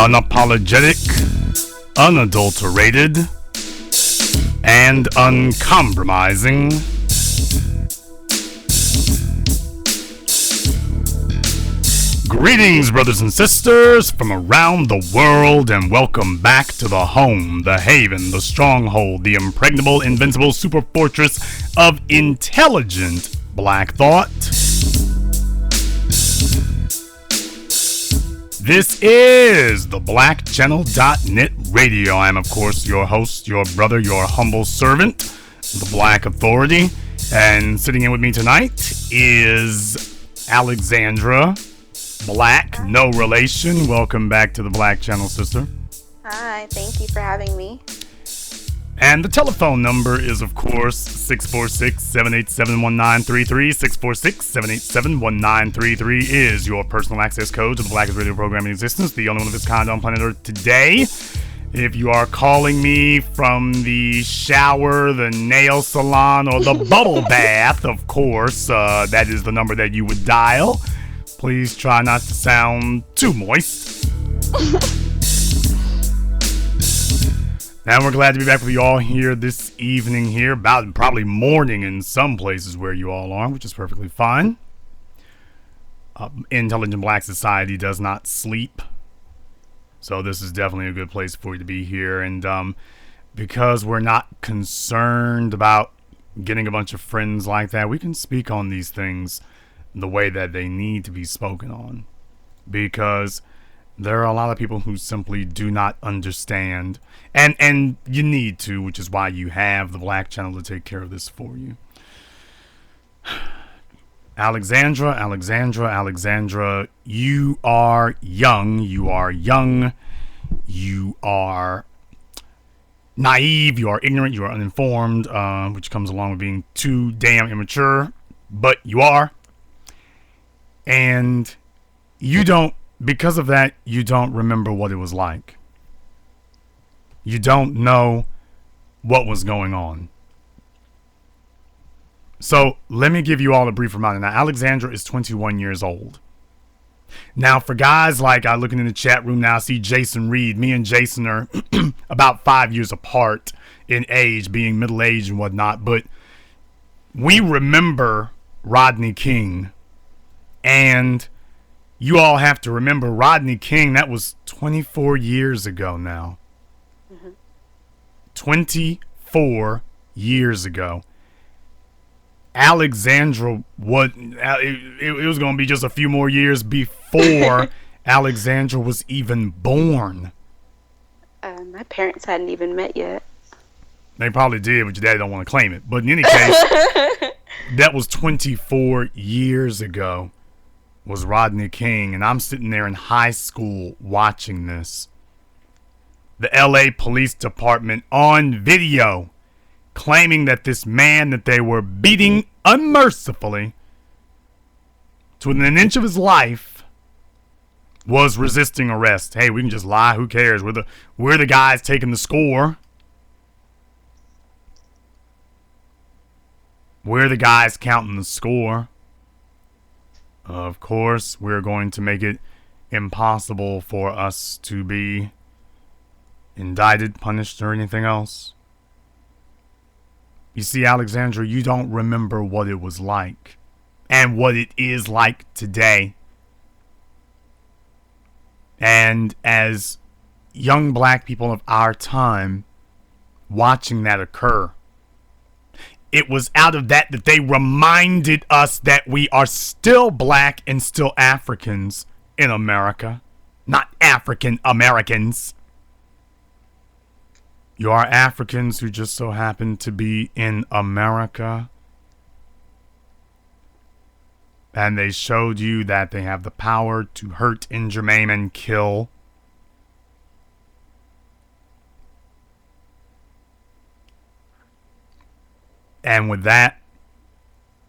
unapologetic, unadulterated, and uncompromising. Greetings, brothers and sisters from around the world, and welcome back to the home, the haven, the stronghold, the impregnable, invincible super fortress of intelligent Black thought. This is the BlackChannel.net radio. I am, of course, your host, your brother, your humble servant, the Black Authority. And sitting in with me tonight is Alexandra Black, no relation. Welcome back to the Black Channel, sister. Hi, thank you for having me. And the telephone number is, of course, 646-787-1933. 646-787-1933 is your personal access code to the blackest radio program in existence, the only one of its kind on planet Earth today. If you are calling me from the shower, the nail salon, or the bubble bath, of course, that is the number that you would dial. Please try not to sound too moist. Now we're glad to be back with you all here this evening here, about probably morning in some places where you all are, which is perfectly fine. Intelligent Black Society does not sleep, so this is definitely a good place for you to be here. And because we're not concerned about getting a bunch of friends like that, we can speak on these things the way that they need to be spoken on, because there are a lot of people who simply do not understand, and you need to, which is why you have the Black Channel to take care of this for you. Alexandra, you are young, you are naive, you are ignorant, you are uninformed, which comes along with being too damn immature, but you are. And you don't, because of that, you don't remember what it was like. You don't know what was going on. So let me give you all a brief reminder. Now, Alexandra is 21 years old. Now, for guys like, I looking in the chat room now, I see Jason Reed. Me and Jason are about 5 years apart in age, being middle-aged and whatnot. But we remember Rodney King. And you all have to remember Rodney King, that was 24 years ago now. Mm-hmm. 24 years ago. Alexandra, it was going to be just a few more years before Alexandra was even born. My parents hadn't even met yet. They probably did, but your daddy don't want to claim it. But in any case, that was 24 years ago. Was Rodney King, and I'm sitting there in high school watching this. The LA Police Department on video claiming that this man that they were beating unmercifully to within an inch of his life was resisting arrest. Hey, we can just lie, who cares? We're the guys taking the score. We're the guys counting the score. Of course, we're going to make it impossible for us to be indicted, punished, or anything else. You see, Alexandra, you don't remember what it was like and what it is like today. And as young black people of our time watching that occur, it was out of that they reminded us that we are still black and still Africans in America, not African Americans. You are Africans who just so happen to be in America. And they showed you that they have the power to hurt, injure, maim, and kill. And with that,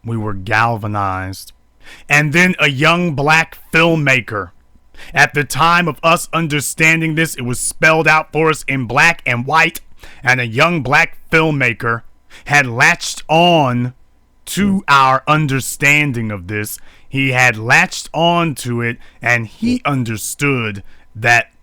we were galvanized. And then a young black filmmaker. At the time of us understanding this, it was spelled out for us in black and white. And a young black filmmaker had latched on to our understanding of this. He had latched on to it, and he understood that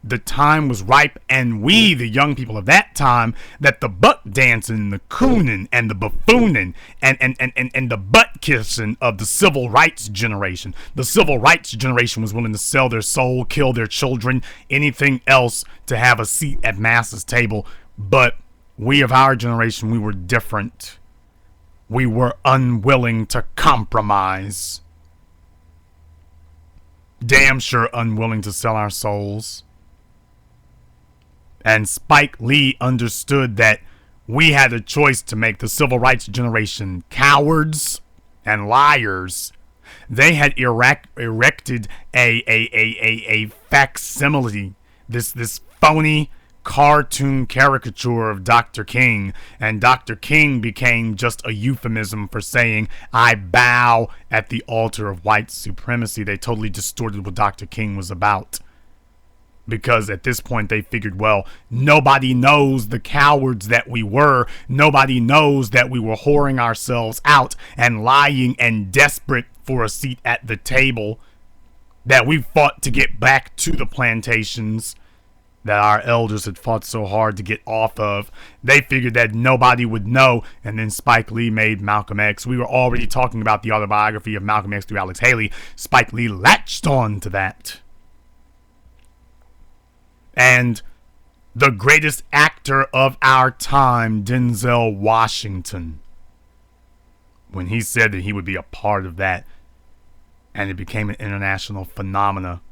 the time was ripe, and we, the young people of that time, that the buck dancing, the cooning, and the buffooning, and the butt kissing of the civil rights generation. The civil rights generation was willing to sell their soul, kill their children, anything else to have a seat at masses' table. But we of our generation, we were different. We were unwilling to compromise. Damn sure unwilling to sell our souls. And Spike Lee understood that we had a choice to make. The civil rights generation, cowards and liars. They had erected a facsimile, this phony cartoon caricature of Dr. King, and Dr. King became just a euphemism for saying, I bow at the altar of white supremacy. They totally distorted what Dr. King was about. Because at this point they figured, well, nobody knows the cowards that we were. Nobody knows that we were whoring ourselves out and lying and desperate for a seat at the table, that we fought to get back to the plantations that our elders had fought so hard to get off of. They figured that nobody would know, and then Spike Lee made Malcolm X. We were already talking about the autobiography of Malcolm X through Alex Haley. Spike Lee latched on to that. And the greatest actor of our time, Denzel Washington, when he said that he would be a part of that, and it became an international phenomena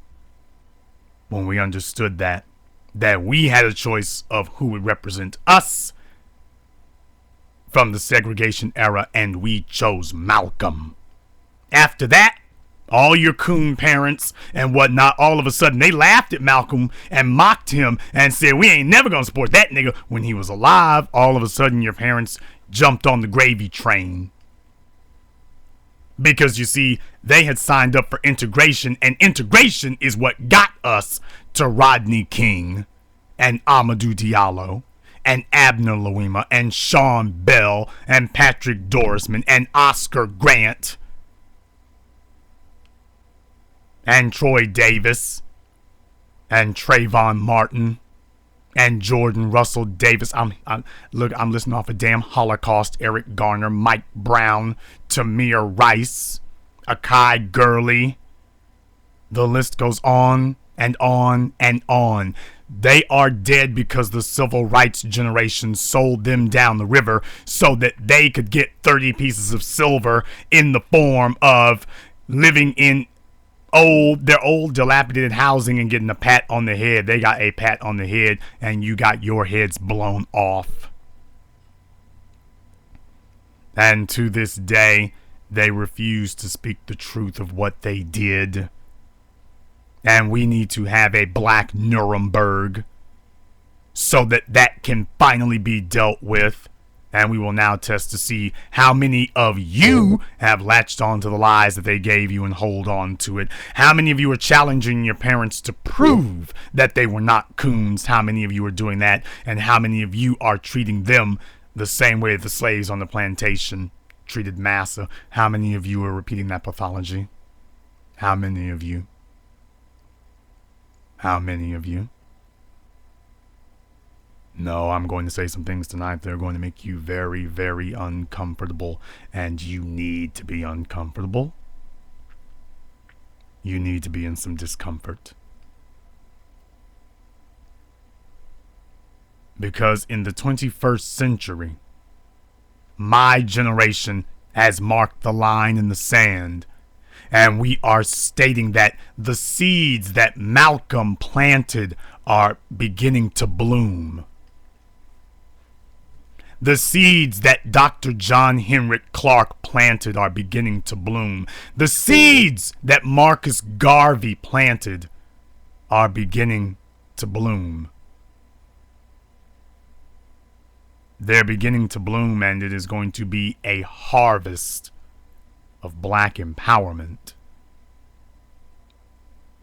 when we understood that we had a choice of who would represent us from the segregation era, and we chose Malcolm. After that, all your coon parents and whatnot, all of a sudden, they laughed at Malcolm and mocked him and said, we ain't never gonna support that nigga when he was alive. All of a sudden, your parents jumped on the gravy train. Because, you see, they had signed up for integration, and integration is what got us to Rodney King and Amadou Diallo and Abner Louima and Sean Bell and Patrick Dorisman and Oscar Grant and Troy Davis and Trayvon Martin and Jordan Russell Davis. I'm listening off of damn Holocaust. Eric Garner, Mike Brown, Tamir Rice, Akai Gurley. The list goes on and on and on. They are dead because the civil rights generation sold them down the river so that they could get 30 pieces of silver in the form of living in their old dilapidated housing and getting a pat on the head. They got a pat on the head, and you got your heads blown off. And to this day, they refuse to speak the truth of what they did. And we need to have a black Nuremberg so that can finally be dealt with. And we will now test to see how many of you have latched on to the lies that they gave you and hold on to it. How many of you are challenging your parents to prove that they were not coons? How many of you are doing that? And how many of you are treating them the same way the slaves on the plantation treated Massa? How many of you are repeating that pathology? How many of you? How many of you? No, I'm going to say some things tonight that are going to make you very, very uncomfortable. And you need to be uncomfortable. You need to be in some discomfort. Because in the 21st century, my generation has marked the line in the sand. And we are stating that the seeds that Malcolm planted are beginning to bloom. The seeds that Dr. John Henrik Clarke planted are beginning to bloom. The seeds that Marcus Garvey planted are beginning to bloom. They're beginning to bloom, and it is going to be a harvest of black empowerment.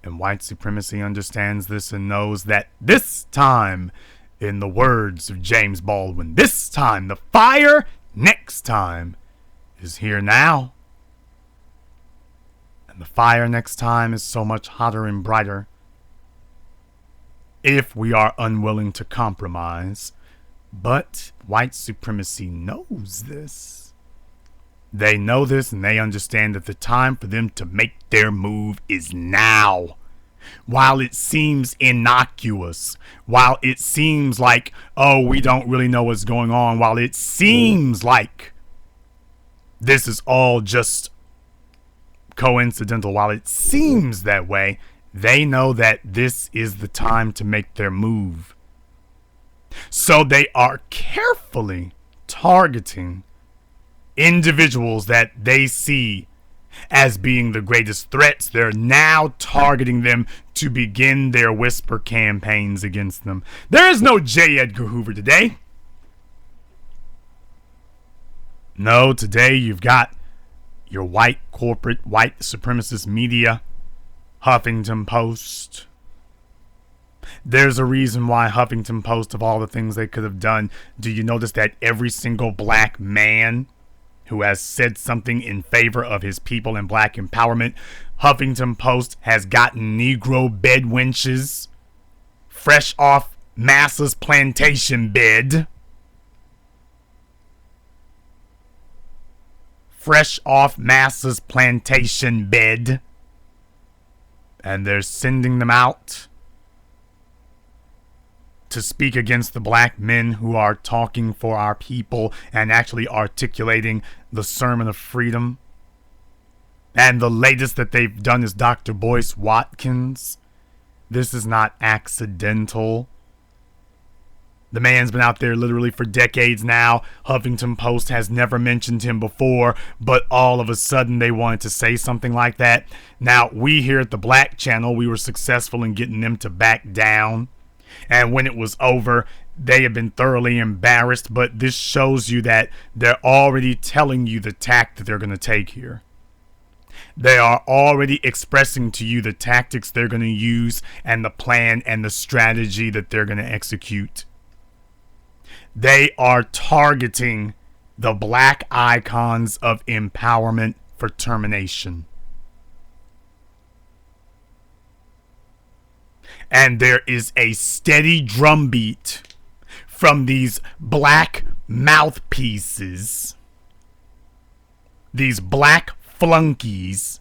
And white supremacy understands this and knows that this time, in the words of James Baldwin, this time, the fire next time is here now. And the fire next time is so much hotter and brighter. if we are unwilling to compromise. But white supremacy knows this. They know this, and they understand that the time for them to make their move is now. While it seems innocuous, while it seems like, oh, we don't really know what's going on, while it seems like this is all just coincidental, while it seems that way, they know that this is the time to make their move. So they are carefully targeting individuals that they see as being the greatest threats. They're now targeting them to begin their whisper campaigns against them. There is no J. Edgar Hoover today. No, today you've got your white corporate, white supremacist media, Huffington Post. There's a reason why Huffington Post, of all the things they could have done, do you notice that every single black man who has said something in favor of his people and black empowerment, Huffington Post has gotten Negro bed wenches fresh off Massa's plantation bed. Fresh off Massa's plantation bed. And they're sending them out to speak against the black men who are talking for our people and actually articulating the sermon of freedom. And the latest that they've done is Dr. Boyce Watkins. This is not accidental. The man's been out there literally for decades now. Huffington Post has never mentioned him before, but all of a sudden they wanted to say something like that. Now, we here at the Black Channel, we were successful in getting them to back down. And when it was over, they had been thoroughly embarrassed, but this shows you that they're already telling you the tack that they're going to take here. They are already expressing to you the tactics they're going to use and the plan and the strategy that they're going to execute. They are targeting the black icons of empowerment for termination. And there is a steady drumbeat from these black mouthpieces, these black flunkies,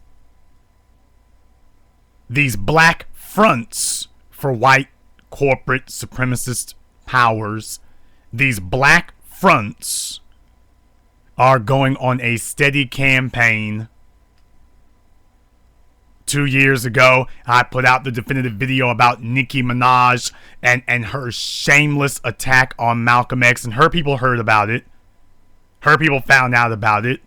these black fronts for white corporate supremacist powers. These black fronts are going on a steady campaign. 2 years ago, I put out the definitive video about Nicki Minaj and her shameless attack on Malcolm X, and her people heard about it. Her people found out about it.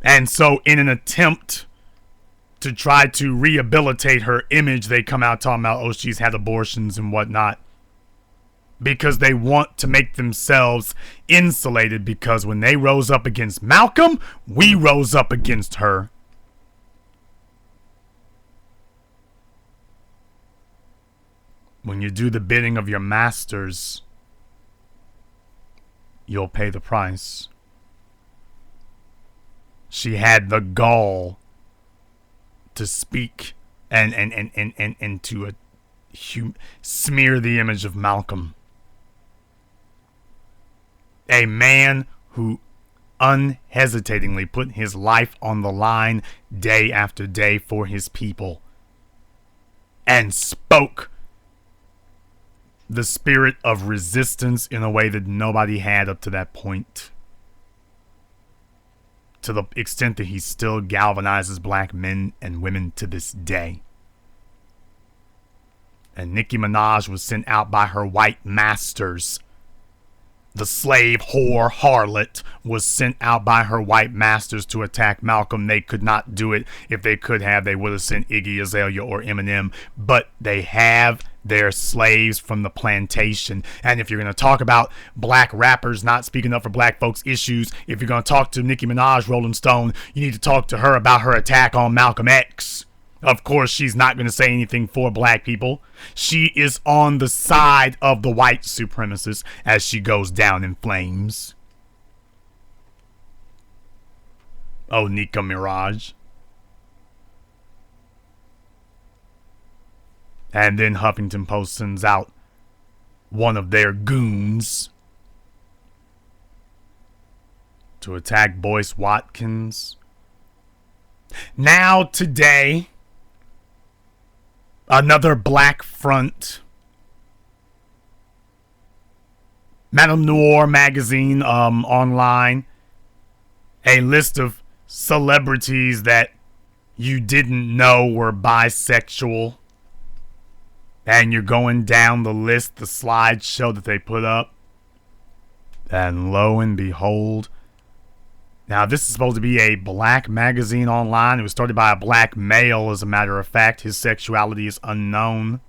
And so in an attempt to try to rehabilitate her image, they come out talking about, oh, she's had abortions and whatnot. Because they want to make themselves insulated, because when they rose up against Malcolm, we rose up against her. When you do the bidding of your masters, you'll pay the price. She had the gall to speak and to smear the image of Malcolm. A man who unhesitatingly put his life on the line day after day for his people and spoke the spirit of resistance in a way that nobody had up to that point, to the extent that he still galvanizes black men and women to this day. And Nicki Minaj was sent out by her white masters. The slave whore harlot was sent out by her white masters to attack Malcolm. They could not do it. If they could have, they would have sent Iggy Azalea or Eminem. But they have their slaves from the plantation. And if you're going to talk about black rappers not speaking up for black folks' issues, if you're going to talk to Nicki Minaj, Rolling Stone, you need to talk to her about her attack on Malcolm X. Of course, she's not going to say anything for black people. She is on the side of the white supremacists as she goes down in flames. Oh, Nika Mirage. And then Huffington Post sends out one of their goons to attack Boyce Watkins. Now, today, another black front. Madame Noir magazine online. A list of celebrities that you didn't know were bisexual. And you're going down the list, the slideshow that they put up. And lo and behold. Now, this is supposed to be a black magazine online. It was started by a black male, as a matter of fact. His sexuality is unknown.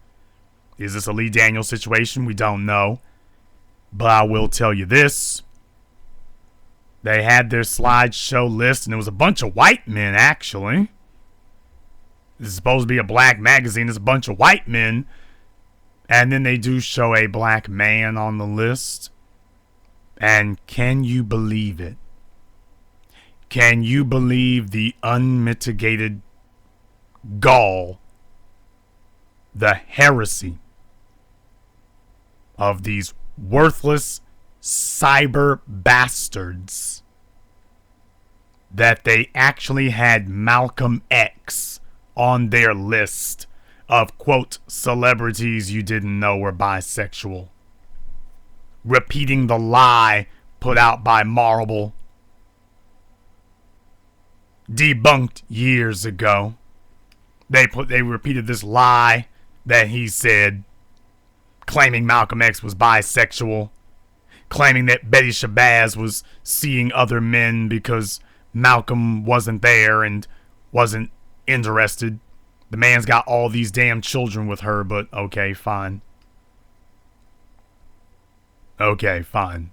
Is this a Lee Daniels situation? We don't know. But I will tell you this. They had their slideshow list, and it was a bunch of white men, actually. This is supposed to be a black magazine. It's a bunch of white men. And then they do show a black man on the list. And can you believe it? Can you believe the unmitigated gall, the heresy of these worthless cyber bastards that they actually had Malcolm X on their list of, quote, celebrities you didn't know were bisexual. Repeating the lie put out by Marble. Debunked years ago. They repeated this lie that he said, claiming Malcolm X was bisexual, claiming that Betty Shabazz was seeing other men because Malcolm wasn't there and wasn't interested. The man's got all these damn children with her, but okay, fine. Okay, fine.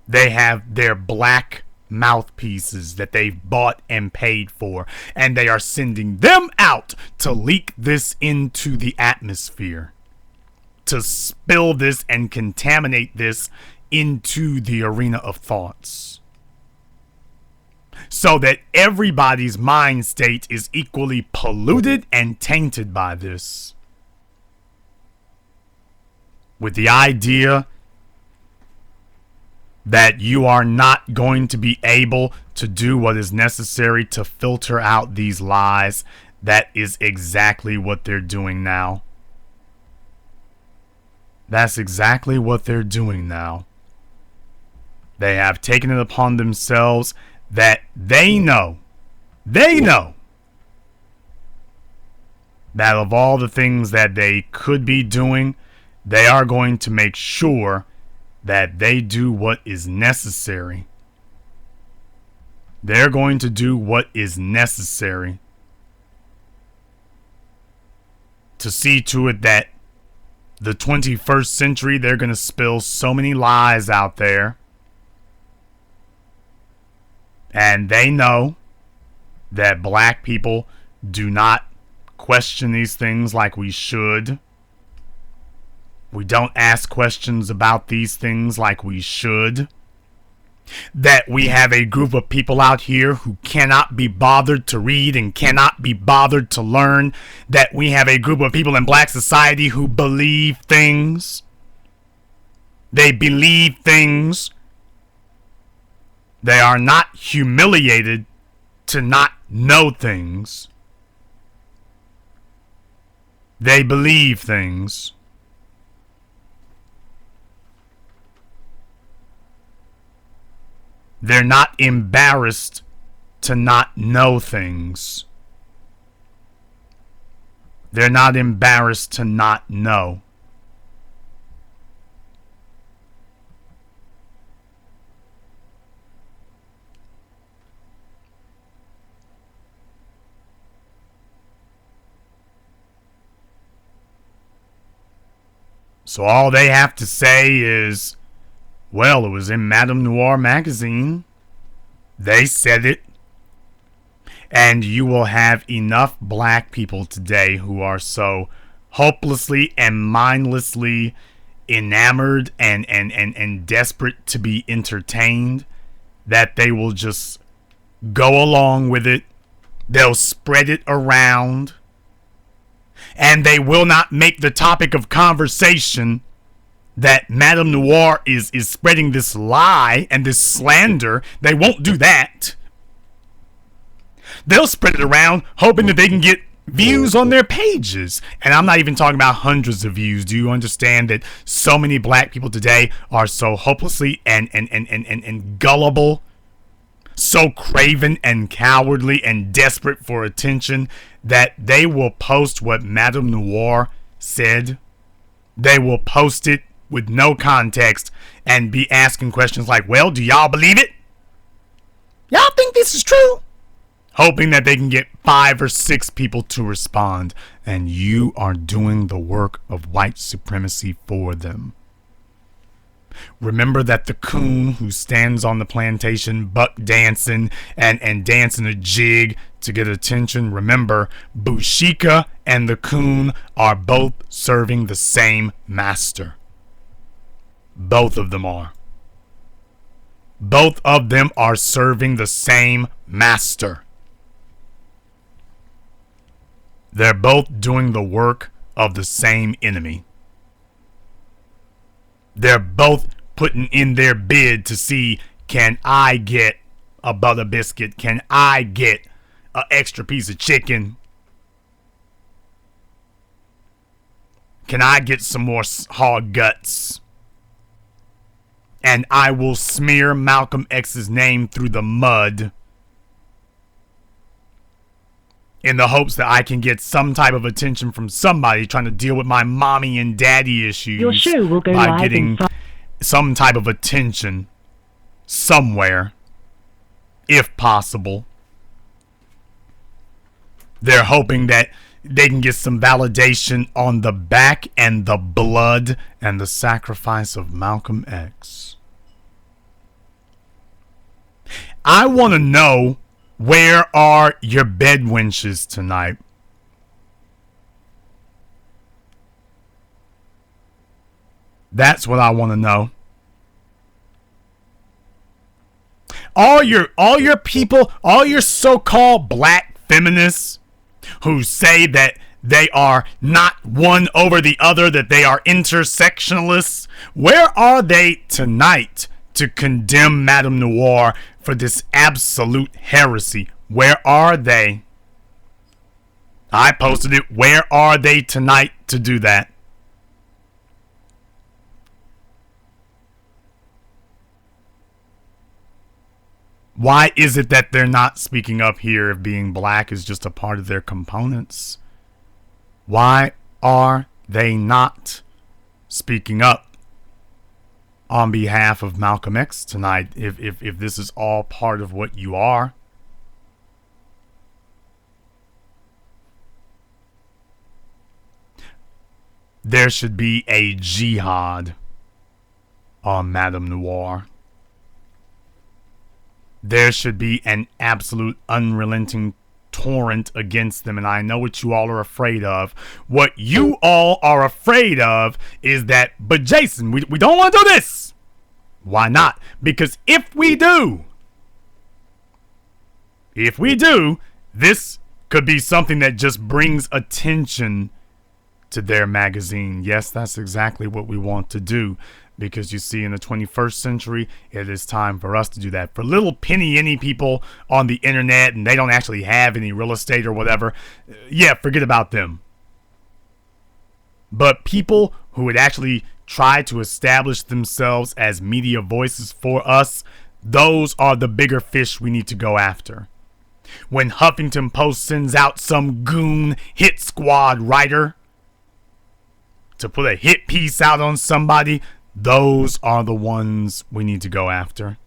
They have their black mouthpieces that they've bought and paid for, and they are sending them out to leak this into the atmosphere, to spill this and contaminate this into the arena of thoughts, so that everybody's mind state is equally polluted and tainted by this, with the idea that you are not going to be able to do what is necessary to filter out these lies. That is exactly what they're doing now. That's exactly what they're doing now. They have taken it upon themselves that they know that of all the things that they could be doing, they are going to make sure that they do what is necessary. They're going to do what is necessary to see to it that the 21st century, they're going to spill so many lies out there. And they know that black people do not question these things like we should. We don't ask questions about these things like we should. That we have a group of people out here who cannot be bothered to read and cannot be bothered to learn. That we have a group of people in black society who believe things. They believe things. They are not humiliated to not know things. They believe things. They're not embarrassed to not know things. They're not embarrassed to not know. So all they have to say is, well, it was in Madame Noir magazine. They said it. And you will have enough black people today who are so hopelessly and mindlessly enamored and desperate to be entertained that they will just go along with it. They'll spread it around. And they will not make the topic of conversation that Madame Noir is spreading this lie and this slander. They won't do that. They'll spread it around hoping that they can get views on their pages. And I'm not even talking about hundreds of views. Do you understand that so many black people today are so hopelessly and gullible, so craven and cowardly and desperate for attention that they will post what Madame Noir said? They will post it with no context and be asking questions like, well, do y'all believe it? Y'all think this is true? Hoping that they can get 5 or 6 people to respond, and you are doing the work of white supremacy for them. Remember that the coon who stands on the plantation buck dancing and dancing a jig to get attention, remember, Bushika and the coon are both serving the same master. Both of them are. Both of them are serving the same master. They're both doing the work of the same enemy. They're both putting in their bid to see, can I get a butter biscuit? Can I get an extra piece of chicken? Can I get some more hog guts? And I will smear Malcolm X's name through the mud in the hopes that I can get some type of attention from somebody trying to deal with my mommy and daddy issues. Your show will go by live getting some type of attention somewhere, if possible. They're hoping that they can get some validation on the back and the blood and the sacrifice of Malcolm X. I want to know, where are your bed wenches tonight? That's what I want to know. All your people, all your so-called black feminists who say that they are not one over the other, that they are intersectionalists, where are they tonight to condemn Madame Noir for this absolute heresy? Where are they? I posted it. Where are they tonight to do that? Why is it that they're not speaking up here if being black is just a part of their components? Why are they not speaking up on behalf of Malcolm X tonight if this is all part of what you are? There should be a jihad on Madame Noir. There should be an absolute unrelenting torrent against them, and I know what you all are afraid of. What you all are afraid of is that, but Jason, we don't want to do this. Why not? Because if we do, this could be something that just brings attention to their magazine. Yes, that's exactly what we want to do. Because you see, in the 21st century, it is time for us to do that. For little penny people on the internet, and they don't actually have any real estate or whatever, yeah, forget about them. But people who would actually try to establish themselves as media voices for us, those are the bigger fish we need to go after. When Huffington Post sends out some goon hit squad writer to put a hit piece out on somebody, those are the ones we need to go after.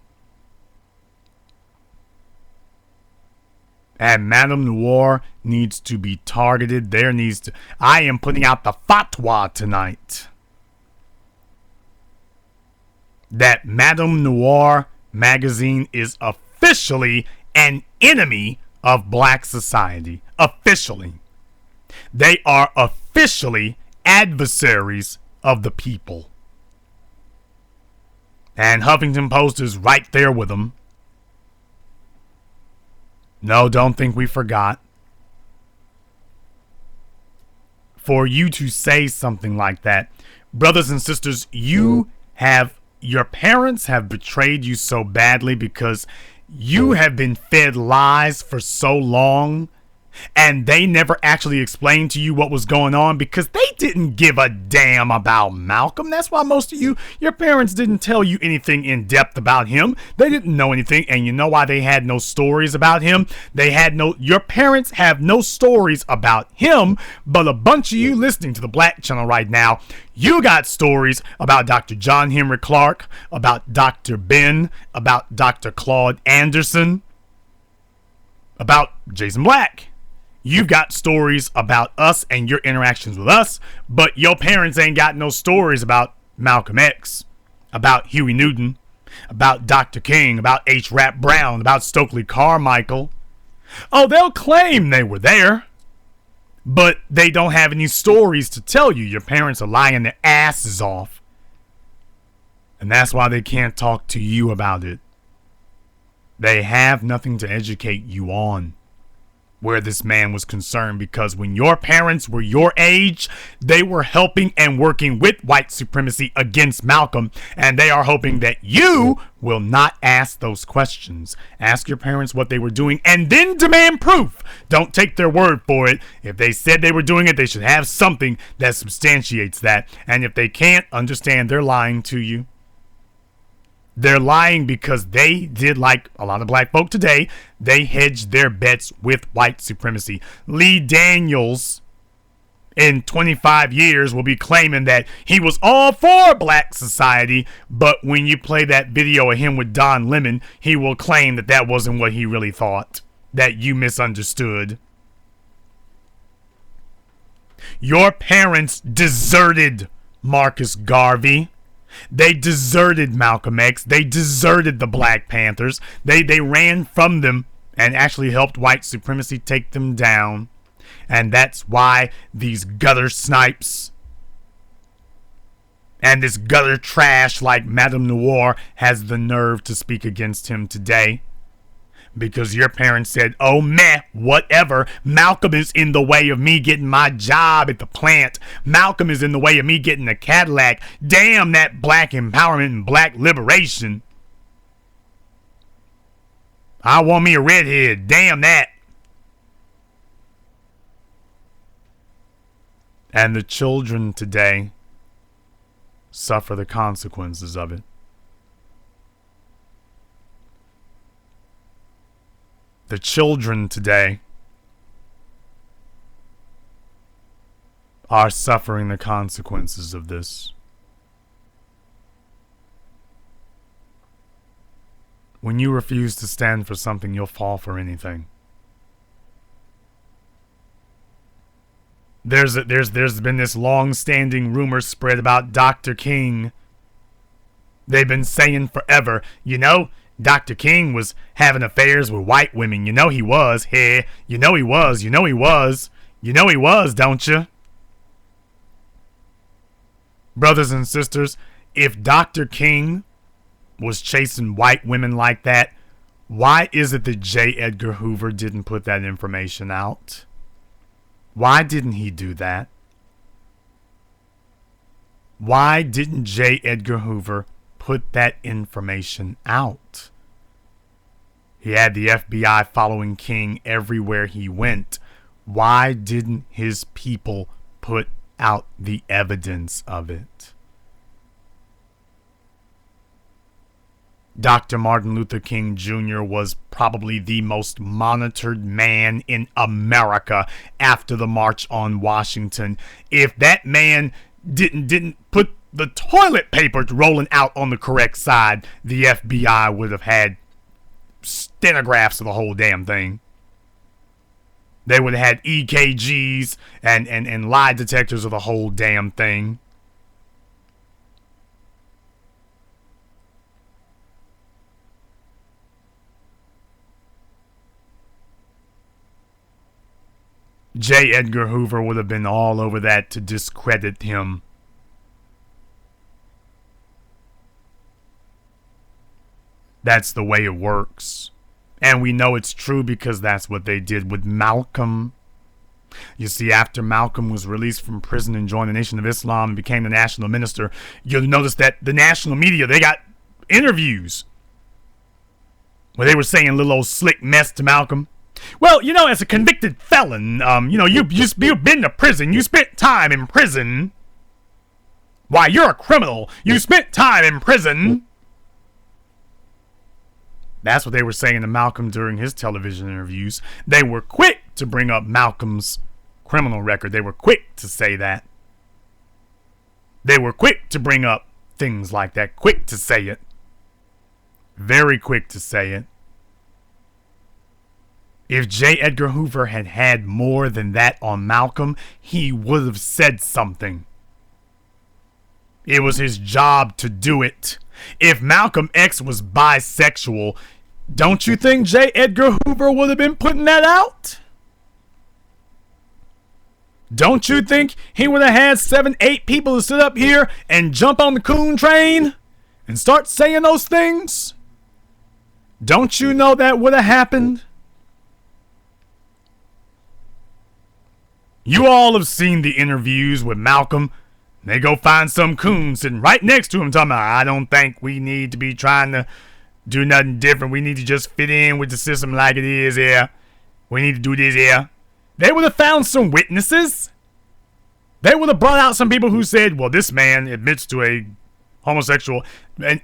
And Madame Noir needs to be targeted. I am putting out the fatwa tonight that Madame Noir magazine is officially an enemy of black society. Officially. They are officially adversaries of the people. And Huffington Post is right there with them. No, don't think we forgot. For you to say something like that, brothers and sisters, your parents have betrayed you so badly because you have been fed lies for so long, and they never actually explained to you what was going on because they didn't give a damn about Malcolm. That's why most of your parents didn't tell you anything in depth about him. They didn't know anything, and you know why they had no stories about him? Your parents have no stories about him, but a bunch of you listening to the Black Channel right now, you got stories about Dr. John Henry Clark, about Dr. Ben, about Dr. Claude Anderson, about Jason Black. You've got stories about us and your interactions with us, but your parents ain't got no stories about Malcolm X, about Huey Newton, about Dr. King, about H. Rap Brown, about Stokely Carmichael. Oh, they'll claim they were there, but they don't have any stories to tell you. Your parents are lying their asses off, and that's why they can't talk to you about it. They have nothing to educate you on where this man was concerned, because when your parents were your age, they were helping and working with white supremacy against Malcolm, and they are hoping that you will not ask those questions. Ask your parents what they were doing and then demand proof. Don't take their word for it. If they said they were doing it, they should have something that substantiates that, and if they can't, understand they're lying to you. They're lying because they did like a lot of black folk today. They hedged their bets with white supremacy. Lee Daniels, in 25 years, will be claiming that he was all for black society, but when you play that video of him with Don Lemon, he will claim that that wasn't what he really thought, that you misunderstood. Your parents deserted Marcus Garvey. They deserted Malcolm X. They deserted the Black Panthers. They ran from them and actually helped white supremacy take them down. And that's why these gutter snipes and this gutter trash like Madame Noir has the nerve to speak against him today. Because your parents said, oh meh, whatever. Malcolm is in the way of me getting my job at the plant. Malcolm is in the way of me getting a Cadillac. Damn that black empowerment and black liberation. I want me a redhead. Damn that. And the children today suffer the consequences of it. The children today are suffering the consequences of this. When you refuse to stand for something, you'll fall for anything. There's been this long-standing rumor spread about Dr. King. They've been saying forever, you know, Dr. King was having affairs with white women. You know he was. Hey, you know he was. You know he was. You know he was, don't you? Brothers and sisters, if Dr. King was chasing white women like that, why is it that J. Edgar Hoover didn't put that information out? Why didn't he do that? Why didn't J. Edgar Hoover put that information out? He had the FBI following King everywhere he went. Why didn't his people put out the evidence of it? Dr. Martin Luther King Jr. was probably the most monitored man in America after the March on Washington. If that man didn't put the toilet paper rolling out on the correct side, the FBI would have had stenographs of the whole damn thing. They would have had EKGs and lie detectors of the whole damn thing. J. Edgar Hoover would have been all over that to discredit him. That's the way it works. And we know it's true because that's what they did with Malcolm. You see, after Malcolm was released from prison and joined the Nation of Islam and became the national minister, you'll notice that the national media, they got interviews where they were saying a little old slick mess to Malcolm. Well, as a convicted felon, you've been to prison. You spent time in prison. Why, you're a criminal. You spent time in prison. That's what they were saying to Malcolm during his television interviews. They were quick to bring up Malcolm's criminal record. They were quick to say that. They were quick to bring up things like that. Quick to say it. Very quick to say it. If J. Edgar Hoover had had more than that on Malcolm, he would have said something. It was his job to do it. If Malcolm X was bisexual, don't you think J. Edgar Hoover would have been putting that out? Don't you think he would have had 7, 8 people to sit up here and jump on the coon train and start saying those things? Don't you know that would have happened? You all have seen the interviews with Malcolm. They go find some coon sitting right next to him talking about, I don't think we need to be trying to do nothing different. We need to just fit in with the system like it is here. We need to do this here. They would have found some witnesses. They would have brought out some people who said, well, this man admits to a homosexual,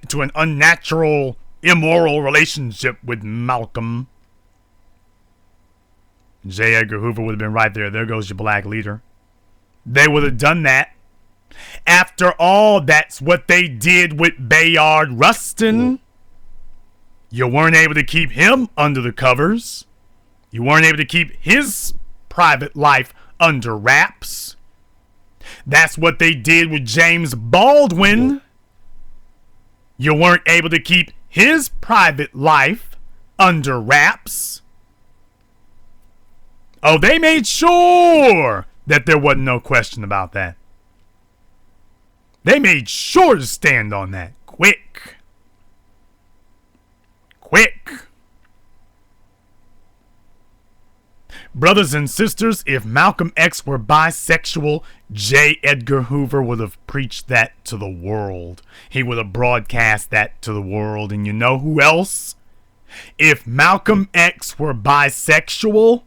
to an unnatural, immoral relationship with Malcolm. J. Edgar Hoover would have been right there. There goes your black leader. They would have done that. After all, that's what they did with Bayard Rustin. You weren't able to keep him under the covers. You weren't able to keep his private life under wraps. That's what they did with James Baldwin. You weren't able to keep his private life under wraps. Oh, they made sure that there wasn't no question about that. They made sure to stand on that. Quick. Brothers and sisters, if Malcolm X were bisexual, J. Edgar Hoover would have preached that to the world. He would have broadcast that to the world. And you know who else? If Malcolm X were bisexual,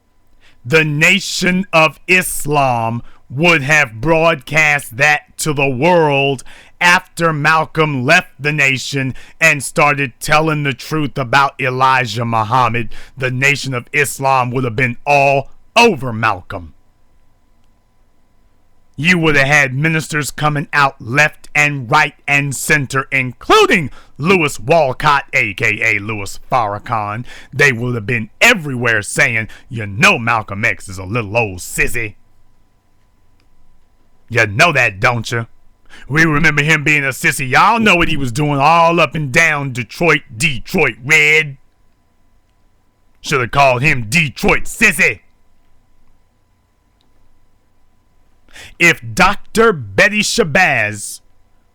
the Nation of Islam would have broadcast that to the world after Malcolm left the nation and started telling the truth about Elijah Muhammad. The Nation of Islam would have been all over Malcolm. You would have had ministers coming out left and right and center, including Louis Walcott, a.k.a. Louis Farrakhan. They would have been everywhere saying, Malcolm X is a little old sissy. You know that, don't you? We remember him being a sissy. Y'all know what he was doing all up and down Detroit Red. Should have called him Detroit Sissy. If Dr. Betty Shabazz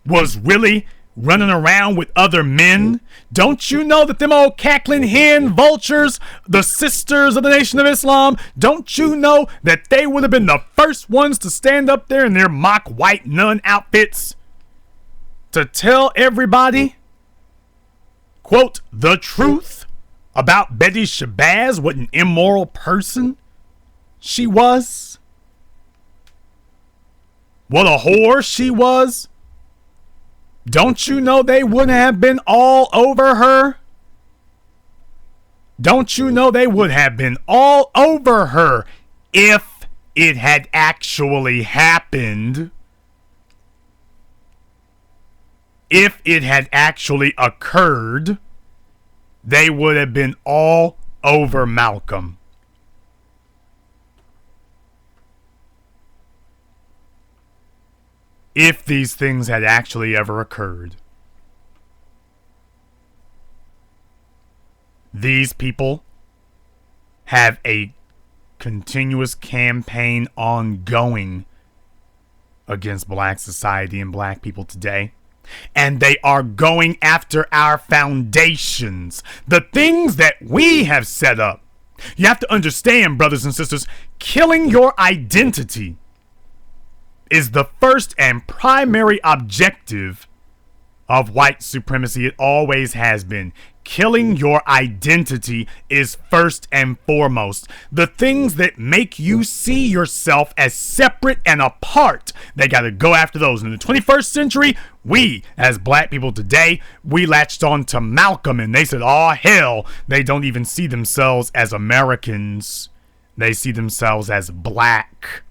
was really running around with other men, don't you know that them old cackling hen vultures, the sisters of the Nation of Islam, don't you know that they would have been the first ones to stand up there in their mock white nun outfits to tell everybody, quote, the truth about Betty Shabazz, what an immoral person she was? What a whore she was? Don't you know they wouldn't have been all over her? Don't you know they would have been all over her if it had actually happened? If it had actually occurred, they would have been all over Malcolm. If these things had actually ever occurred. These people have a continuous campaign ongoing against black society and black people today. And they are going after our foundations, the things that we have set up. You have to understand, brothers and sisters, killing your identity is the first and primary objective of white supremacy. It always has been. Killing your identity is first and foremost. The things that make you see yourself as separate and apart, they got to go after those. In the 21st century, we, as black people today, we latched on to Malcolm and they said, oh, hell, they don't even see themselves as Americans. They see themselves as black.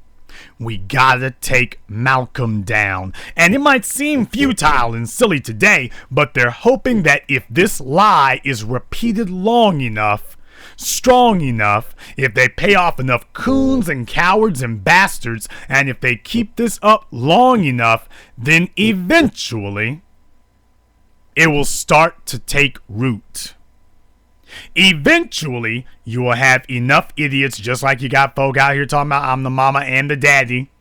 We gotta take Malcolm down. And it might seem futile and silly today, but they're hoping that if this lie is repeated long enough, strong enough, if they pay off enough coons and cowards and bastards, and if they keep this up long enough, then eventually it will start to take root. Eventually, you will have enough idiots, just like you got folk out here talking about I'm the mama and the daddy,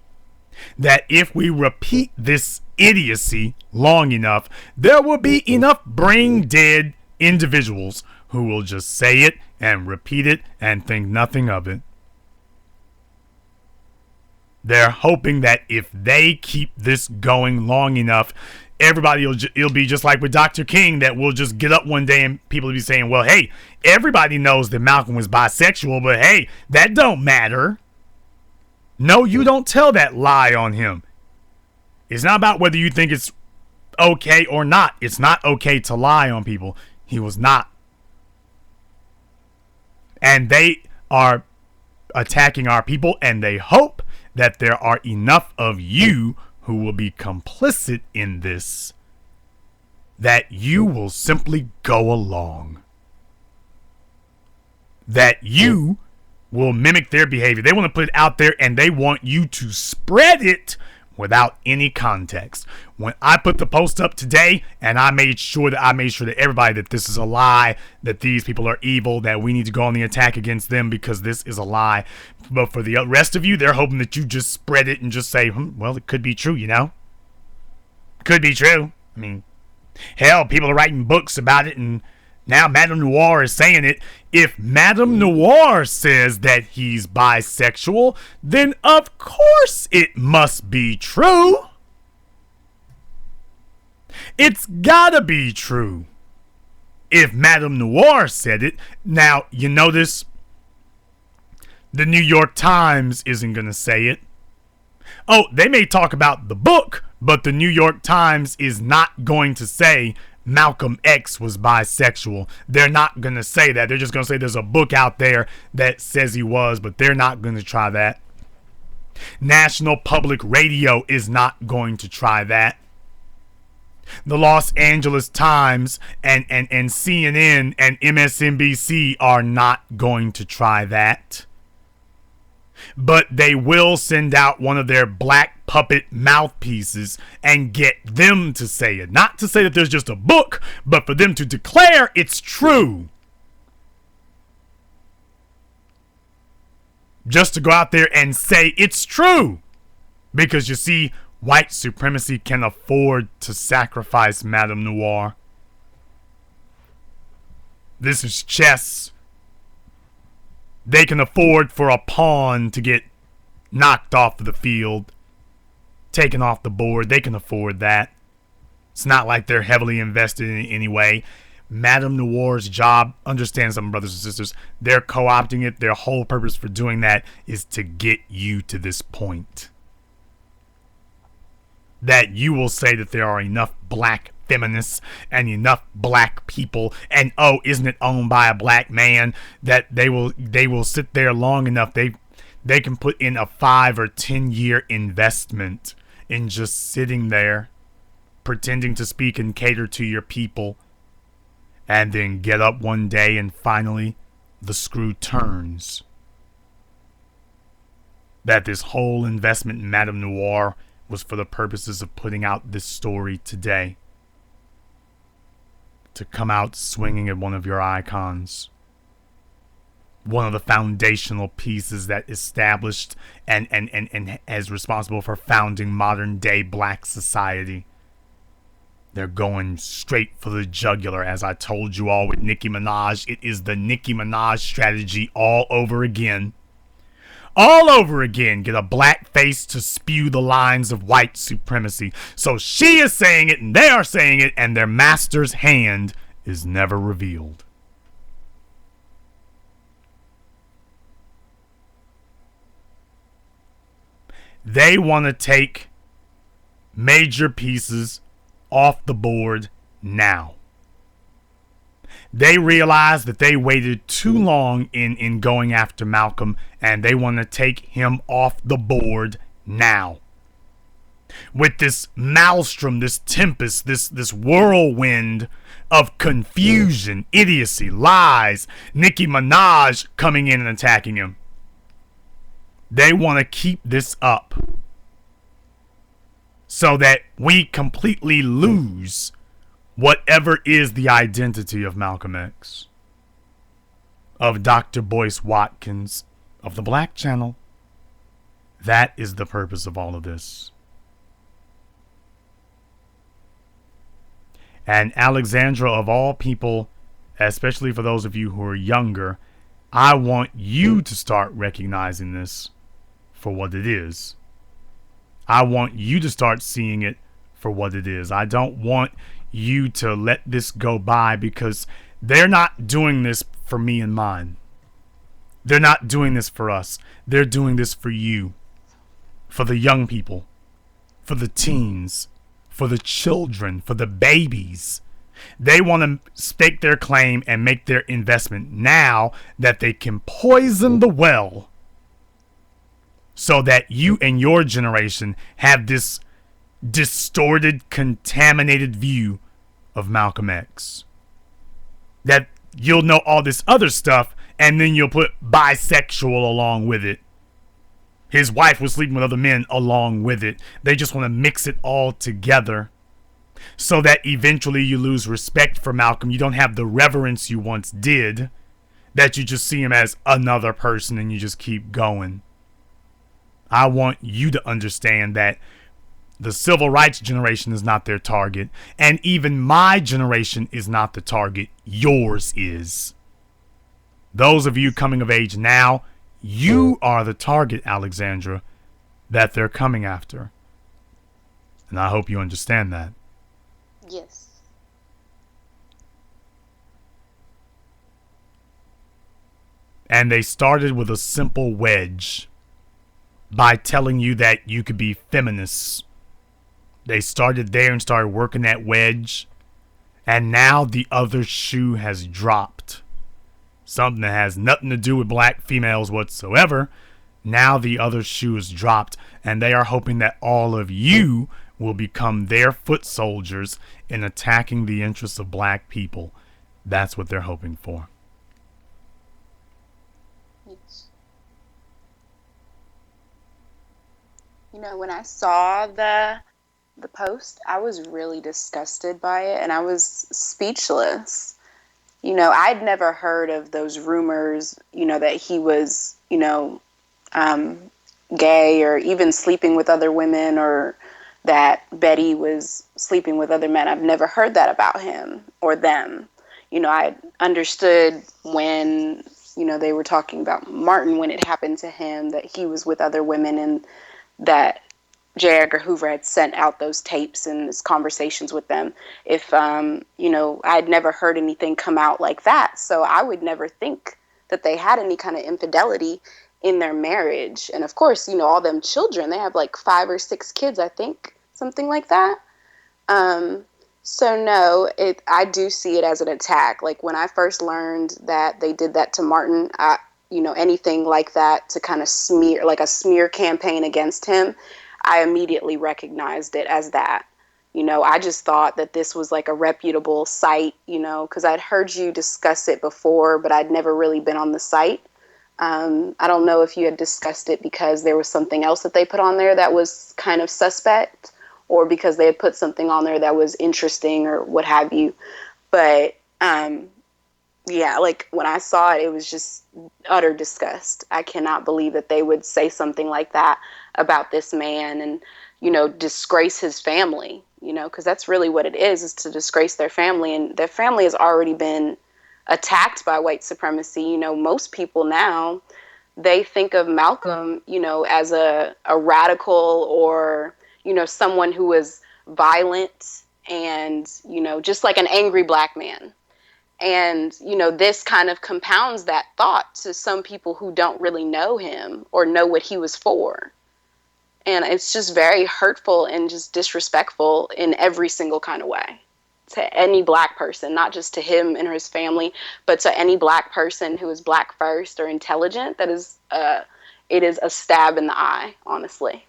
that if we repeat this idiocy long enough, there will be enough brain-dead individuals who will just say it and repeat it and think nothing of it. They're hoping that if they keep this going long enough, everybody it'll be just like with Dr. King, that we'll just get up one day and people will be saying, well, hey, everybody knows that Malcolm was bisexual, but hey, that don't matter. No, you don't tell that lie on him. It's not about whether you think it's okay or not. It's not okay to lie on people. He was not. And they are attacking our people, and they hope that there are enough of you who will be complicit in this, that you will simply go along. That you will mimic their behavior. They want to put it out there and they want you to spread it without any context. When I put the post up today and I made sure that everybody that this is a lie, that these people are evil, that we need to go on the attack against them because this is a lie. But for the rest of you, they're hoping that you just spread it and just say, well, it could be true, you know? Could be true. I mean, hell, people are writing books about it, and now Madame Noir is saying it. If Madame Noir says that he's bisexual, then of course it must be true. It's gotta be true. If Madame Noir said it. Now, you notice the New York Times isn't gonna say it. Oh, they may talk about the book, but the New York Times is not going to say Malcolm X was bisexual. They're not going to say that. They're just going to say there's a book out there that says he was, but they're not going to try that. National Public Radio is not going to try that. The Los Angeles Times and CNN and MSNBC are not going to try that. But they will send out one of their black puppet mouthpieces and get them to say it. Not to say that there's just a book, but for them to declare it's true. Just to go out there and say it's true. Because you see, white supremacy can afford to sacrifice Madame Noir. This is chess. They can afford for a pawn to get knocked off of the field, taken off the board. They can afford that. It's not like they're heavily invested in it anyway. Madame Noir's job, understand something, brothers and sisters, they're co-opting it. Their whole purpose for doing that is to get you to this point. That you will say that there are enough black feminists and enough black people, and oh, isn't it owned by a black man, that they will sit there long enough. They can put in a 5 or 10 year investment in just sitting there pretending to speak and cater to your people, and then get up one day and finally the screw turns. That this whole investment in Madame Noir was for the purposes of putting out this story today. To come out swinging at one of your icons. One of the foundational pieces that established and is responsible for founding modern day black society. They're going straight for the jugular, as I told you all with Nicki Minaj. It is the Nicki Minaj strategy all over again. All over again, get a black face to spew the lines of white supremacy. So she is saying it and they are saying it, and their master's hand is never revealed. They want to take major pieces off the board now. They realize that they waited too long in going after Malcolm, and they want to take him off the board now. With this maelstrom, this tempest, this whirlwind of confusion, idiocy, lies, Nicki Minaj coming in and attacking him. They want to keep this up so that we completely lose whatever is the identity of Malcolm X, of Dr. Boyce Watkins, of the Black Channel. That is the purpose of all of this. And Alexandra, of all people, especially for those of you who are younger, I want you to start recognizing this for what it is. I want you to start seeing it for what it is. I don't want you to let this go by, because they're not doing this for me and mine. They're not doing this for us. They're doing this for you, for the young people, for the teens, for the children, for the babies. They want to stake their claim and make their investment now that they can poison the well, so that you and your generation have this distorted, contaminated view of Malcolm X. That you'll know all this other stuff, and then you'll put bisexual along with it. His wife was sleeping with other men along with it. They just want to mix it all together, so that eventually you lose respect for Malcolm. You don't have the reverence you once did, that you just see him as another person and you just keep going. I want you to understand that the civil rights generation is not their target, and even my generation is not the target. Yours is. Those of you coming of age now, you are the target, Alexandra, that they're coming after. And I hope you understand that. Yes. And they started with a simple wedge by telling you that you could be feminists. They started there and started working that wedge. And now the other shoe has dropped. Something that has nothing to do with black females whatsoever. Now the other shoe is dropped. And they are hoping that all of you will become their foot soldiers in attacking the interests of black people. That's what they're hoping for. You know, when I saw the post, I was really disgusted by it, and I was speechless. You know, I'd never heard of those rumors, you know, that he was, you know, gay, or even sleeping with other women, or that Betty was sleeping with other men. I've never heard that about him or them. You know, I understood when, you know, they were talking about Martin, when it happened to him, that he was with other women, and that J. Edgar Hoover had sent out those tapes and his conversations with them. If, you know, I'd never heard anything come out like that. So I would never think that they had any kind of infidelity in their marriage. And of course, you know, all them children, they have like 5 or 6 kids, I think, something like that. So no, I do see it as an attack. Like when I first learned that they did that to Martin, you know, anything like that to kind of smear, like a smear campaign against him, I immediately recognized it as that. You know, I just thought that this was like a reputable site, you know, because I'd heard you discuss it before, but I'd never really been on the site. I don't know if you had discussed it because there was something else that they put on there that was kind of suspect, or because they had put something on there that was interesting or what have you. But yeah, like when I saw it, it was just utter disgust. I cannot believe that they would say something like that about this man and, you know, disgrace his family. you know, because that's really what it is to disgrace their family. And their family has already been attacked by white supremacy. You know, most people now, they think of Malcolm, you know, as a radical or, you know, someone who was violent and, you know, just like an angry black man. And, you know, this kind of compounds that thought to some people who don't really know him or know what he was for. And it's just very hurtful and just disrespectful in every single kind of way to any black person, not just to him and his family, but to any black person who is black first or intelligent. That is, it is a stab in the eye, honestly.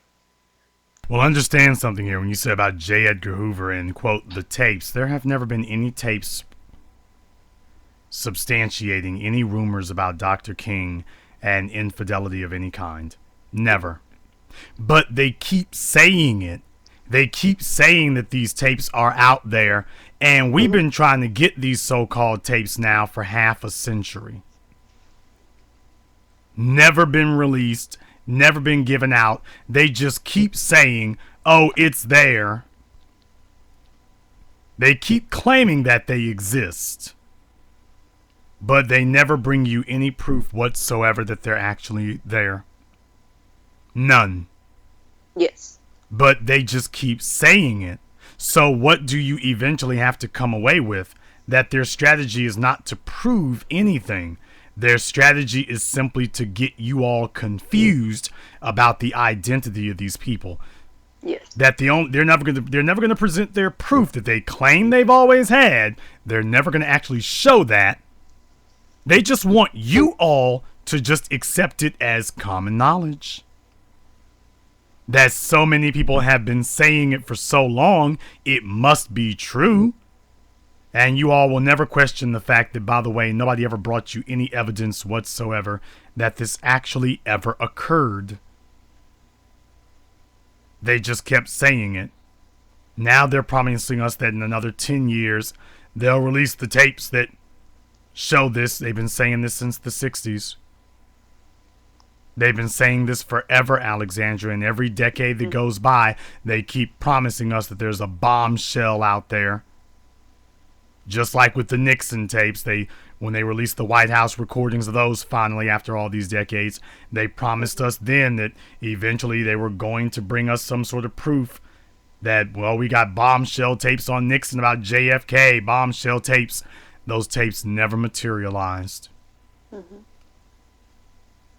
Well, understand something here when you say about J. Edgar Hoover and, quote, the tapes. There have never been any tapes substantiating any rumors about Dr. King and infidelity of any kind. Never. But they keep saying it. They keep saying that these tapes are out there, and we've been trying to get these so-called tapes now for half a century. Never been released, never been given out. They just keep saying, oh, it's there. They keep claiming that they exist, but they never bring you any proof whatsoever that they're actually there. None. Yes. But they just keep saying it. So what do you eventually have to come away with? That their strategy is not to prove anything. Their strategy is simply to get you all confused about the identity of these people. Yes. That they're never going to present their proof that they claim they've always had. They're never going to actually show that. They just want you all to just accept it as common knowledge. That so many people have been saying it for so long, it must be true. And you all will never question the fact that, by the way, nobody ever brought you any evidence whatsoever that this actually ever occurred. They just kept saying it. Now they're promising us that in another 10 years, they'll release the tapes that show this. They've been saying this since the 60s. They've been saying this forever, Alexandra, and every decade that goes by, they keep promising us that there's a bombshell out there. Just like with the Nixon tapes, when they released the White House recordings of those finally after all these decades, they promised us then that eventually they were going to bring us some sort of proof that, well, we got bombshell tapes on Nixon about JFK, bombshell tapes. Those tapes never materialized. Mm-hmm.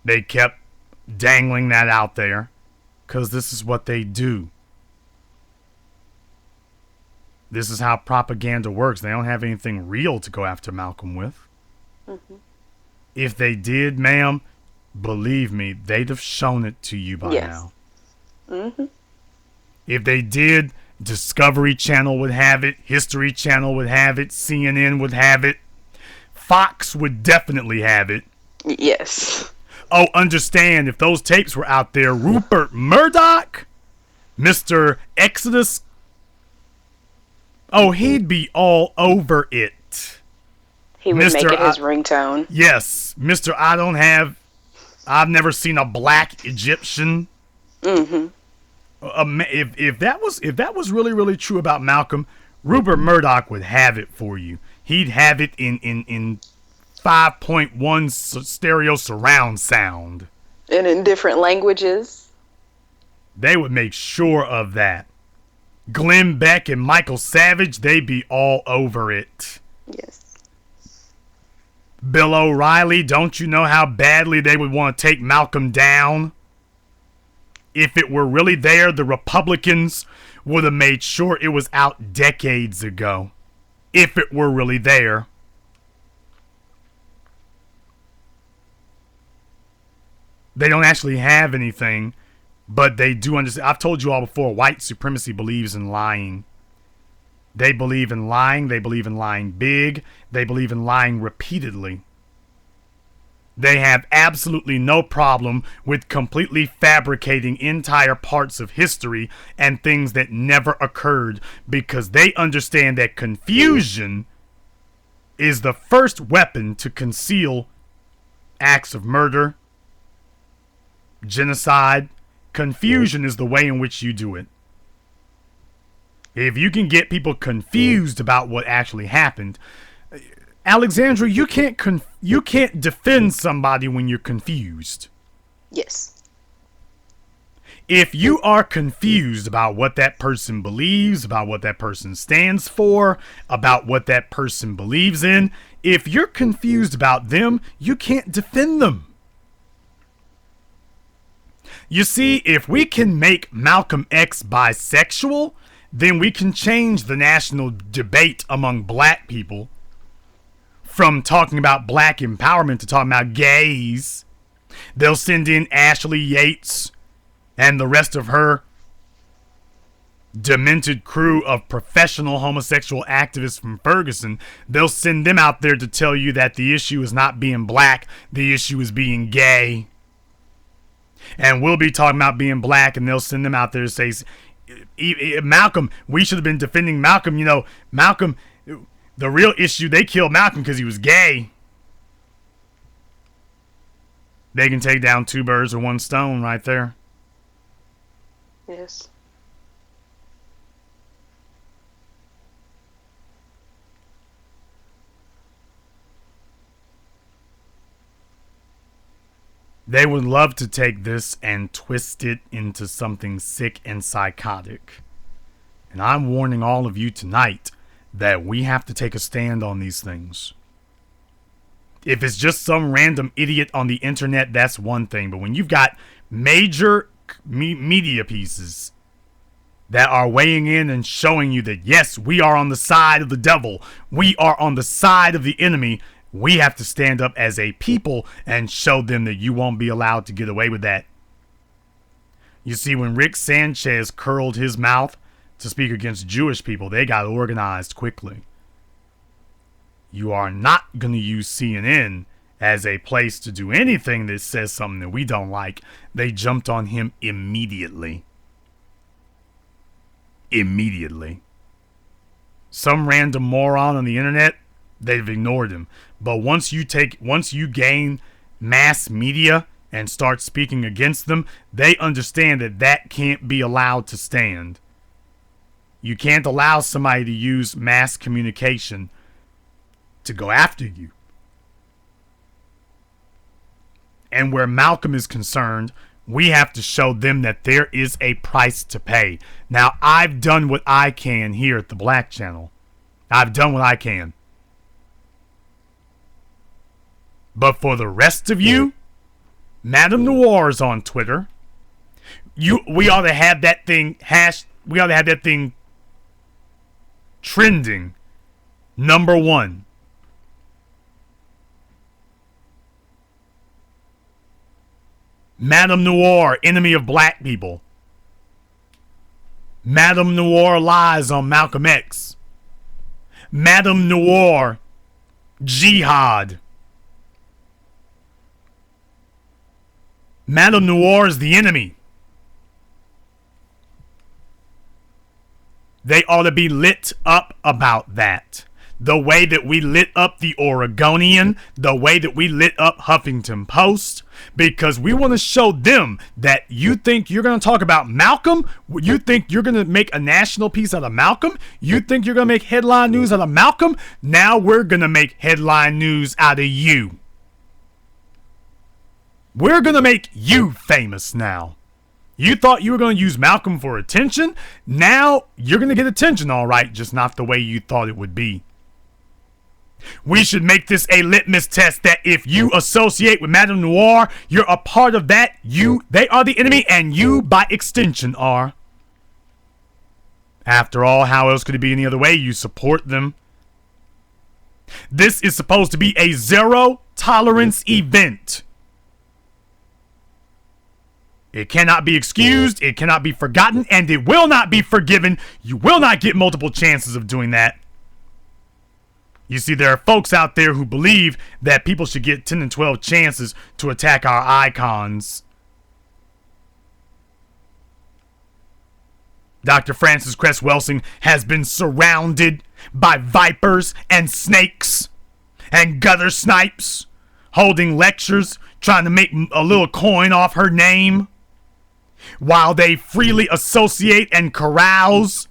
They kept dangling that out there because this is what they do. This is how propaganda works. They don't have anything real to go after Malcolm with. Mm-hmm. If they did, ma'am, believe me, they'd have shown it to you by now. Mm-hmm. If they did, Discovery Channel would have it, History Channel would have it, CNN would have it, Fox would definitely have it. Yes. Oh, understand, if those tapes were out there, Rupert Murdoch, Mr. Exodus, oh, he'd be all over it. He would make it his ringtone. Yes, Mr. I've never seen a black Egyptian. Mm-hmm. If that was really, really true about Malcolm, Rupert Murdoch would have it for you. He'd have it in 5.1 stereo surround sound. And in different languages. They would make sure of that. Glenn Beck and Michael Savage, they'd be all over it. Yes. Bill O'Reilly, don't you know how badly they would want to take Malcolm down? If it were really there, the Republicans would have made sure it was out decades ago. If it were really there. They don't actually have anything, but they do understand. I've told you all before, white supremacy believes in lying. They believe in lying. They believe in lying big. They believe in lying repeatedly. They have absolutely no problem with completely fabricating entire parts of history and things that never occurred because they understand that confusion is the first weapon to conceal acts of murder, genocide. Confusion is the way in which you do it. If you can get people confused about what actually happened, Alexandra, you can't defend somebody when you're confused. Yes. If you are confused about what that person believes, about what that person stands for, about what that person believes in, if you're confused about them, you can't defend them. You see, if we can make Malcolm X bisexual, then we can change the national debate among black people from talking about black empowerment to talking about gays. They'll send in Ashley Yates and the rest of her demented crew of professional homosexual activists from Ferguson. They'll send them out there to tell you that the issue is not being black, the issue is being gay. And we'll be talking about being black, and they'll send them out there to say, Malcolm, we should have been defending Malcolm. You know, Malcolm, the real issue, they killed Malcolm because he was gay. They can take down two birds with one stone right there. Yes. They would love to take this and twist it into something sick and psychotic. And I'm warning all of you tonight that we have to take a stand on these things. If it's just some random idiot on the internet, that's one thing. But when you've got major media pieces that are weighing in and showing you that, yes, we are on the side of the devil, we are on the side of the enemy, we have to stand up as a people and show them that you won't be allowed to get away with that. You see, when Rick Sanchez curled his mouth to speak against Jewish people, they got organized quickly. You are not going to use CNN as a place to do anything that says something that we don't like. They jumped on him immediately. Immediately. Some random moron on the internet, they've ignored him. But once you gain mass media and start speaking against them, they understand that that can't be allowed to stand. You can't allow somebody to use mass communication to go after you. And where Malcolm is concerned, we have to show them that there is a price to pay. Now, I've done what I can here at the Black Channel. I've done what I can. But for the rest of you, Madame Noir's on Twitter. We ought to have that thing we ought to have that thing trending #1. Madame Noir, enemy of black people. Madame Noir lies on Malcolm X. Madame Noir, jihad. Madame Noir is the enemy. They ought to be lit up about that. The way that we lit up the Oregonian, the way that we lit up Huffington Post, because we want to show them that you think you're going to talk about Malcolm, you think you're going to make a national piece out of Malcolm, you think you're going to make headline news out of Malcolm, now we're going to make headline news out of you. We're going to make you famous now. You thought you were going to use Malcolm for attention? Now you're going to get attention, all right, just not the way you thought it would be. We should make this a litmus test that if you associate with Madame Noir, you're a part of that. They are the enemy, and you, by extension, are. After all, how else could it be any other way? You support them. This is supposed to be a zero-tolerance event. It cannot be excused, it cannot be forgotten, and it will not be forgiven. You will not get multiple chances of doing that. You see, there are folks out there who believe that people should get 10 and 12 chances to attack our icons. Dr. Francis Cress Welsing has been surrounded by vipers and snakes and gutter snipes, holding lectures, trying to make a little coin off her name, while they freely associate and carouse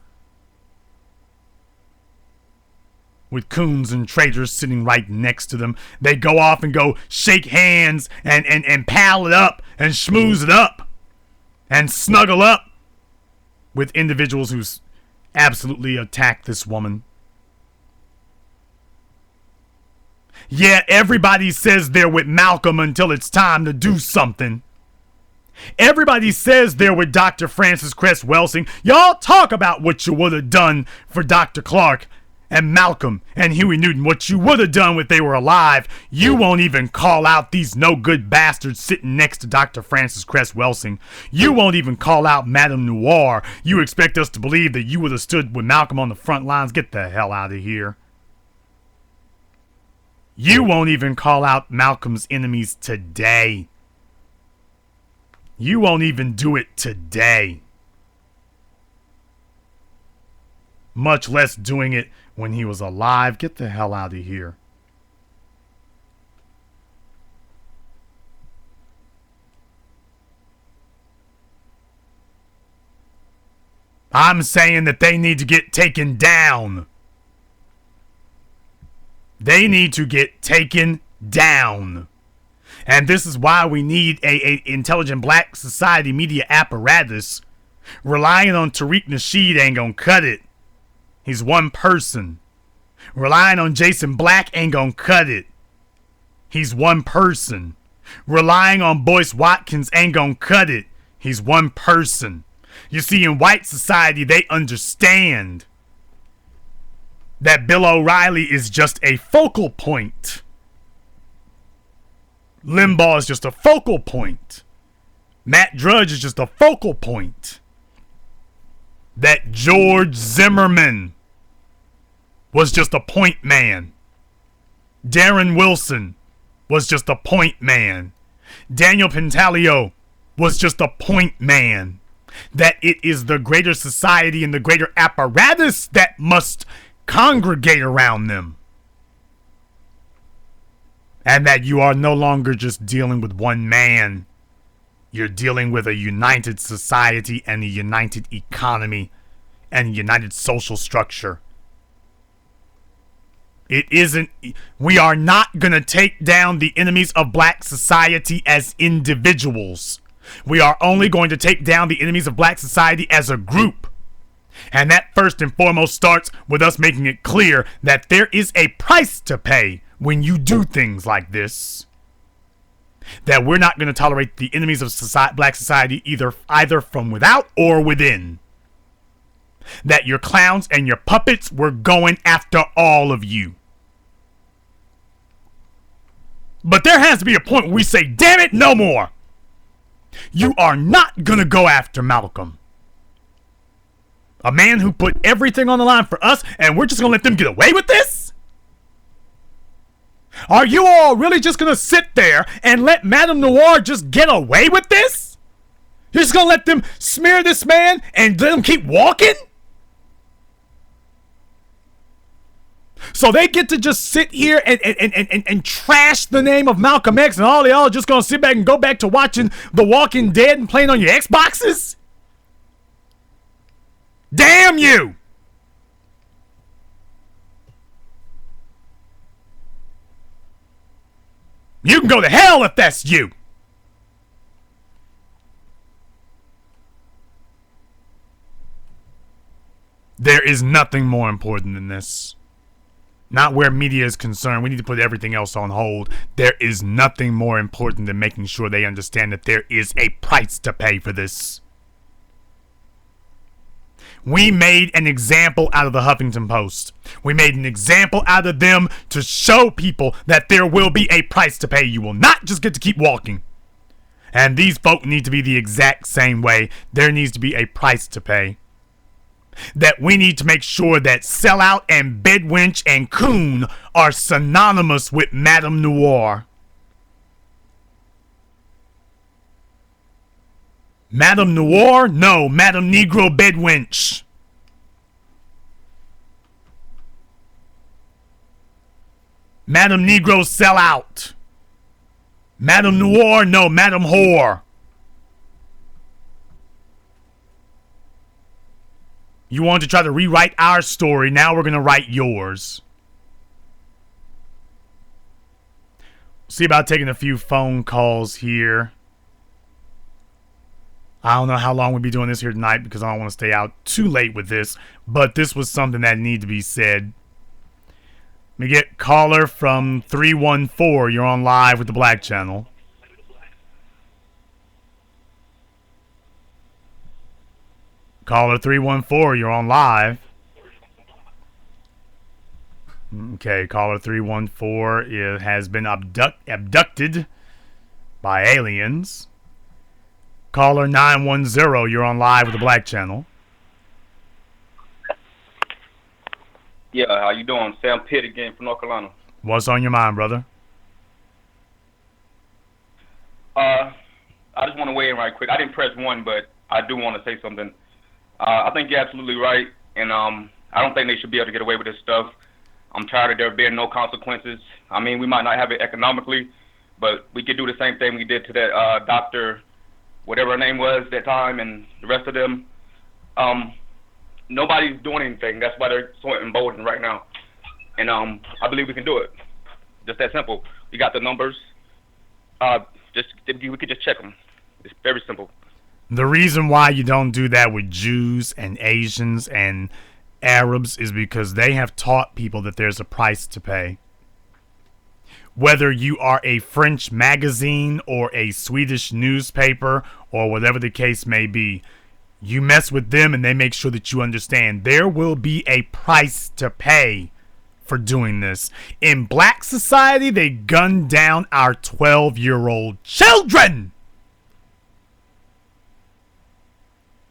with coons and traitors sitting right next to them. They go off and go shake hands and pal it up and schmooze it up and snuggle up with individuals who absolutely attack this woman. Yeah, everybody says they're with Malcolm until it's time to do something. Everybody says they're with Dr. Francis Cress Welsing. Y'all talk about what you would have done for Dr. Clark and Malcolm and Huey Newton, what you would have done if they were alive. You won't even call out these no-good bastards sitting next to Dr. Francis Cress Welsing. You won't even call out Madame Noir. You expect us to believe that you would have stood with Malcolm on the front lines? Get the hell out of here. You won't even call out Malcolm's enemies today. You won't even do it today. Much less doing it when he was alive. Get the hell out of here. I'm saying that they need to get taken down. They need to get taken down. And this is why we need a intelligent black society media apparatus. Relying on Tariq Nasheed ain't gonna cut it. He's one person. Relying on Jason Black ain't gonna cut it. He's one person. Relying on Boyce Watkins ain't gonna cut it. He's one person. You see, in white society, they understand that Bill O'Reilly is just a focal point. Limbaugh is just a focal point. Matt Drudge is just a focal point. That George Zimmerman was just a point man. Darren Wilson was just a point man. Daniel Pantaleo was just a point man. That it is the greater society and the greater apparatus that must congregate around them. And that you are no longer just dealing with one man. You're dealing with a united society and a united economy and a united social structure. We are not going to take down the enemies of black society as individuals. We are only going to take down the enemies of black society as a group. And that first and foremost starts with us making it clear that there is a price to pay when you do things like this. That we're not going to tolerate the enemies of black society either from without or within. That your clowns and your puppets were going after all of you. But there has to be a point where we say, damn it, no more. You are not going to go after Malcolm. A man who put everything on the line for us, and we're just going to let them get away with this? Are you all really just going to sit there and let Madame Noir just get away with this? You're just going to let them smear this man and let him keep walking? So they get to just sit here and trash the name of Malcolm X, and all y'all just going to sit back and go back to watching The Walking Dead and playing on your Xboxes? Damn you! You can go to hell if that's you! There is nothing more important than this. Not where media is concerned. We need to put everything else on hold. There is nothing more important than making sure they understand that there is a price to pay for this. We made an example out of the Huffington Post. We made an example out of them to show people that there will be a price to pay. You will not just get to keep walking. And these folk need to be the exact same way. There needs to be a price to pay. That we need to make sure that sellout and bedwench and coon are synonymous with Madame Noir. Madame Noir? No, Madame Negro bedwench. Madame Negro sellout. Madame Noir? No, Madame Whore. You want to try to rewrite our story, now we're going to write yours. See about taking a few phone calls here. I don't know how long we'll be doing this here tonight because I don't want to stay out too late with this, but this was something that needed to be said. Let me get caller from 314. You're on live with the Black Channel. Caller 314, you're on live. Okay, caller 314 it has been abducted by aliens. Caller 910, you're on live with the Black Channel. Yeah, how you doing? Sam Pitt again from North Carolina. What's on your mind, brother? I just want to weigh in right quick. I didn't press one, but I do want to say something. I think you're absolutely right, and I don't think they should be able to get away with this stuff. I'm tired of there being no consequences. I mean, we might not have it economically, but we could do the same thing we did to that doctor, whatever her name was that time, and the rest of them. Nobody's doing anything. That's why they're so emboldened right now. And I believe we can do it. Just that simple. We got the numbers. We could just check them. It's very simple. The reason why you don't do that with Jews and Asians and Arabs is because they have taught people that there's a price to pay. Whether you are a French magazine or a Swedish newspaper or whatever the case may be, you mess with them and they make sure that you understand there will be a price to pay for doing this. In black society, they gunned down our 12-year-old children.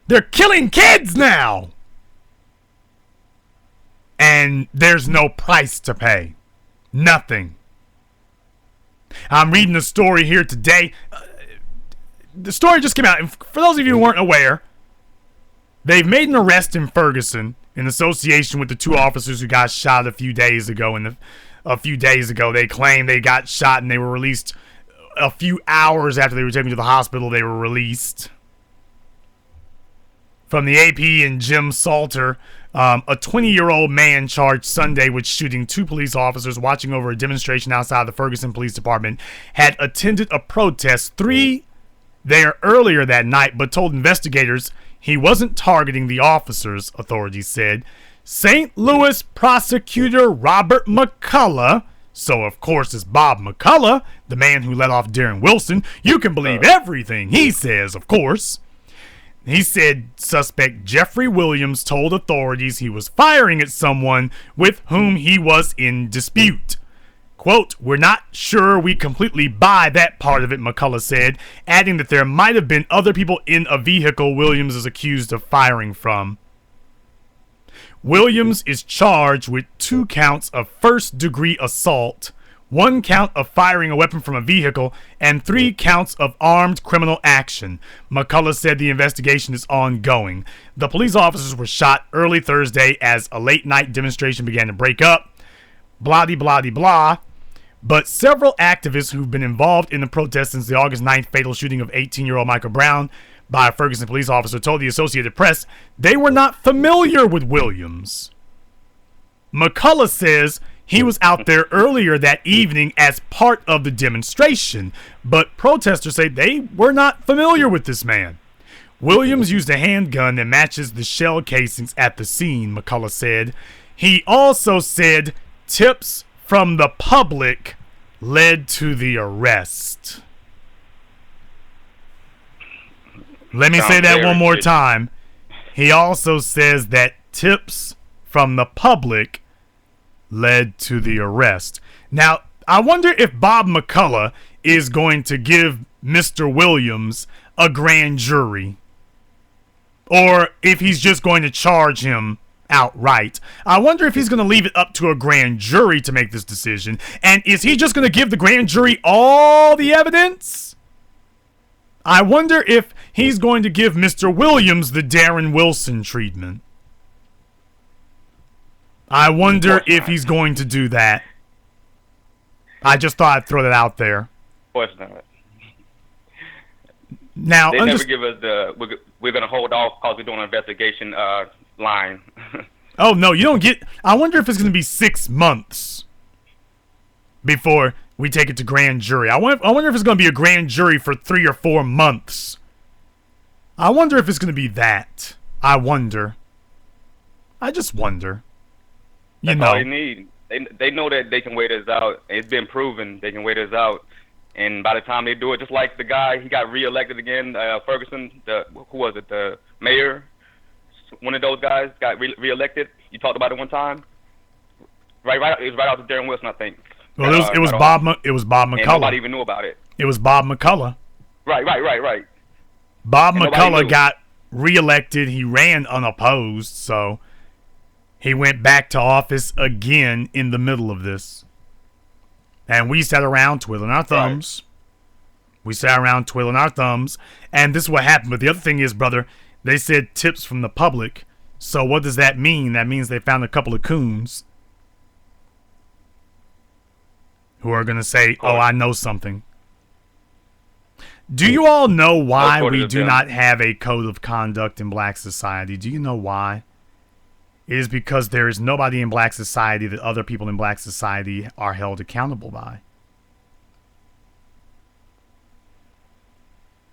They're killing kids now. And there's no price to pay. Nothing. I'm reading a story here today. The story just came out. And for those of you who weren't aware, they've made an arrest in Ferguson in association with the two officers who got shot a few days ago. And a few days ago, they claimed they got shot and they were released a few hours after they were taken to the hospital. They were released. From the AP and Jim Salter, a 20-year-old man charged Sunday with shooting two police officers watching over a demonstration outside the Ferguson Police Department had attended a protest there earlier that night, but told investigators he wasn't targeting the officers, authorities said. St. Louis prosecutor Robert McCullough, so of course it's Bob McCullough, the man who let off Darren Wilson. You can believe everything he says, of course. He said suspect Jeffrey Williams told authorities he was firing at someone with whom he was in dispute. Quote, "We're not sure we completely buy that part of it," McCullough said, adding that there might have been other people in a vehicle Williams is accused of firing from. Williams is charged with 2 counts of first-degree assault, 1 count of firing a weapon from a vehicle, and 3 counts of armed criminal action. McCullough said the investigation is ongoing. The police officers were shot early Thursday as a late-night demonstration began to break up. Blah-de-blah-de-blah. But several activists who've been involved in the protest since the August 9th fatal shooting of 18-year-old Michael Brown by a Ferguson police officer told the Associated Press they were not familiar with Williams. McCullough says he was out there earlier that evening as part of the demonstration, but protesters say they were not familiar with this man. Williams used a handgun that matches the shell casings at the scene, McCullough said. He also said tips from the public led to the arrest. Let me say that one more time. He also says that tips from the public led to the arrest. Now, I wonder if Bob McCullough is going to give Mr. Williams a grand jury, or if he's just going to charge him outright. I wonder if he's going to leave it up to a grand jury to make this decision, and is he just going to give the grand jury all the evidence? I wonder if he's going to give Mr. Williams the Darren Wilson treatment. I wonder if he's going to do that. I just thought I'd throw that out there. Of course not. Now, they never give us the we're going to hold off because we're doing an investigation line. Oh, no, you don't get... I wonder if it's going to be 6 months before We take it to grand jury. I wonder if it's going to be a grand jury for 3 or 4 months. I wonder if it's going to be that. I just wonder. That's all you need. They know that they can wait us out. It's been proven they can wait us out. And by the time they do it, just like the guy, he got reelected again, Ferguson, who was it, the mayor? One of those guys got reelected. You talked about it one time. Right. It was right after Darren Wilson, I think. Well, it was Bob McCullough. And nobody even knew about it. It was Bob McCullough. Right. Bob McCullough got reelected. He ran unopposed, so he went back to office again in the middle of this. And we sat around twiddling our thumbs. Right. We sat around twiddling our thumbs. And this is what happened. But the other thing is, brother, they said tips from the public. So what does that mean? That means they found a couple of coons who are going to say, oh, I know something. Do you all know why we do not have a code of conduct in black society? Do you know why? It is because there is nobody in black society that other people in black society are held accountable by.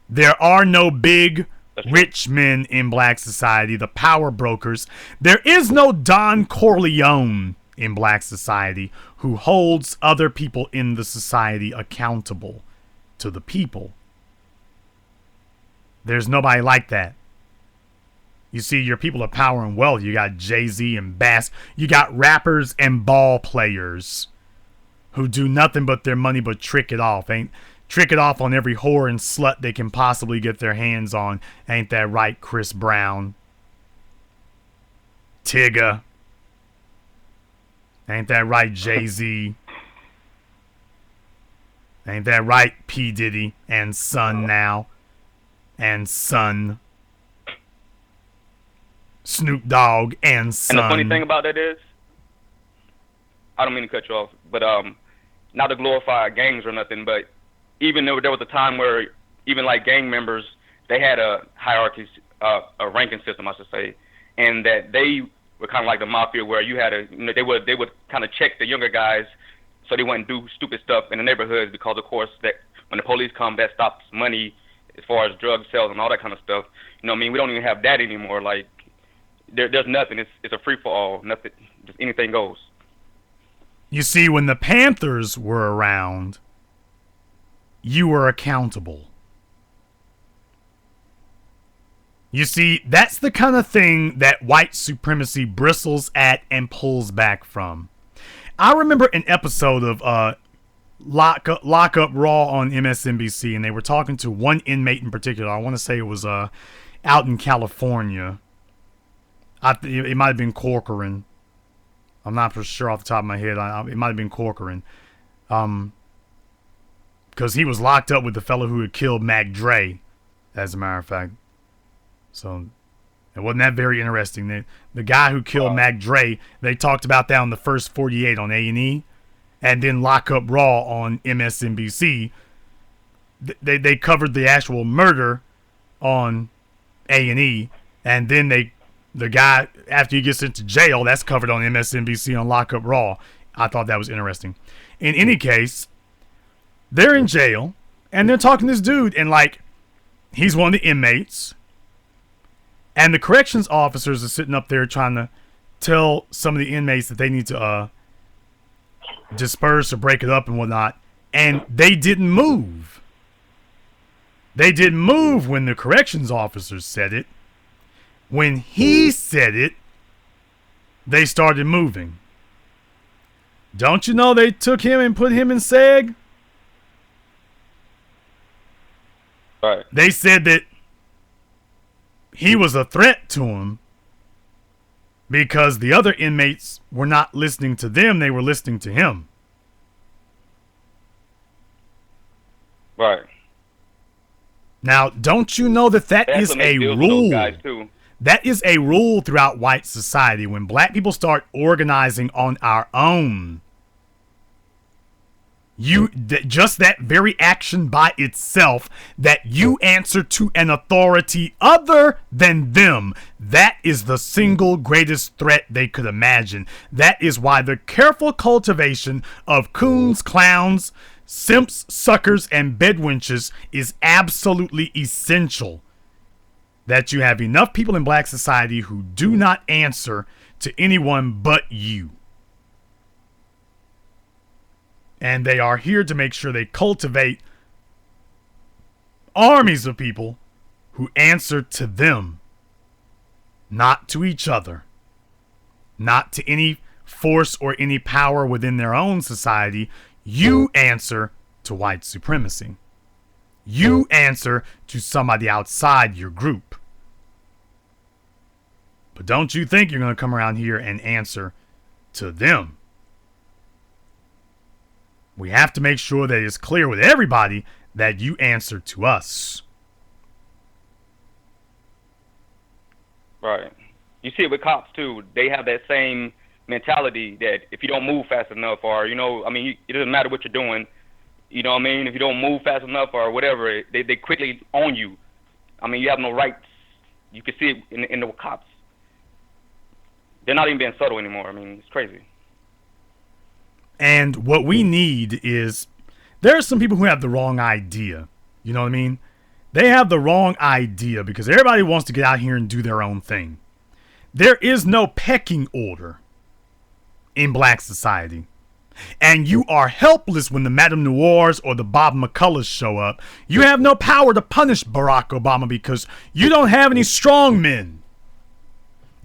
There are no big rich men in black society, the power brokers. There is no Don Corleone in black society who holds other people in the society accountable to the people. There's nobody like that. You see, your people of power and wealth, you got Jay-Z and Bass. You got rappers and ball players who do nothing but their money but trick it off. Trick it off on every whore and slut they can possibly get their hands on. Ain't that right, Chris Brown? Tigger. Ain't that right, Jay-Z? Ain't that right, P. Diddy and Son now? And Son. Snoop Dogg and Son. And the funny thing about that is, I don't mean to cut you off, but not to glorify gangs or nothing, but even though there was a time where even like gang members, they had a hierarchy, a ranking system, I should say, and that they were kind of like the mafia, where you had they would kind of check the younger guys so they wouldn't do stupid stuff in the neighborhoods, because of course that when the police come, that stops money as far as drug sales and all that kind of stuff. You know what I mean? We don't even have that anymore. Like there's nothing. It's a free for all. Nothing. Just anything goes. You see, when the Panthers were around, you were accountable. You see, that's the kind of thing that white supremacy bristles at and pulls back from. I remember an episode of Lock Up Raw on MSNBC, and they were talking to one inmate in particular. I want to say it was out in California. It might have been Corcoran. I'm not for sure off the top of my head. It might have been Corcoran. Because he was locked up with the fellow who had killed Mac Dre, as a matter of fact. So it wasn't that very interesting. The guy who killed Mac Dre, they talked about that on the first 48 on A&E, and then Lock Up Raw on MSNBC. They covered the actual murder on A&E, and then the guy, after he gets into jail, that's covered on MSNBC on Lock Up Raw. I thought that was interesting. In any case, they're in jail, and they're talking to this dude, and like, he's one of the inmates, and the corrections officers are sitting up there trying to tell some of the inmates that they need to disperse or break it up and whatnot, and they didn't move. They didn't move when the corrections officers said it. When he said it, they started moving. Don't you know they took him and put him in SEG? Right. They said that he was a threat to him because the other inmates were not listening to them, they were listening to him. Right. Now, don't you know that is a rule? Guys too. That is a rule throughout white society. When black people start organizing on our own, just that very action by itself, that you answer to an authority other than them, that is the single greatest threat they could imagine. That is why the careful cultivation of coons, clowns, simps, suckers, and bedwenches is absolutely essential. That you have enough people in black society who do not answer to anyone but you. And they are here to make sure they cultivate armies of people who answer to them, not to each other, not to any force or any power within their own society. You answer to white supremacy. You answer to somebody outside your group. But don't you think you're going to come around here and answer to them. We have to make sure that it's clear with everybody that you answer to us. Right. You see it with cops too. They have that same mentality that if you don't move fast enough, or it doesn't matter what you're doing. You know what I mean? If you don't move fast enough or whatever, they quickly own you. I mean, you have no rights. You can see it in the cops. They're not even being subtle anymore. I mean, it's crazy. And what we need is, there are some people who have the wrong idea. You know what I mean? They have the wrong idea because everybody wants to get out here and do their own thing. There is no pecking order in black society. And you are helpless when the Madame Noirs or the Bob McCulloughs show up. You have no power to punish Barack Obama because you don't have any strong men.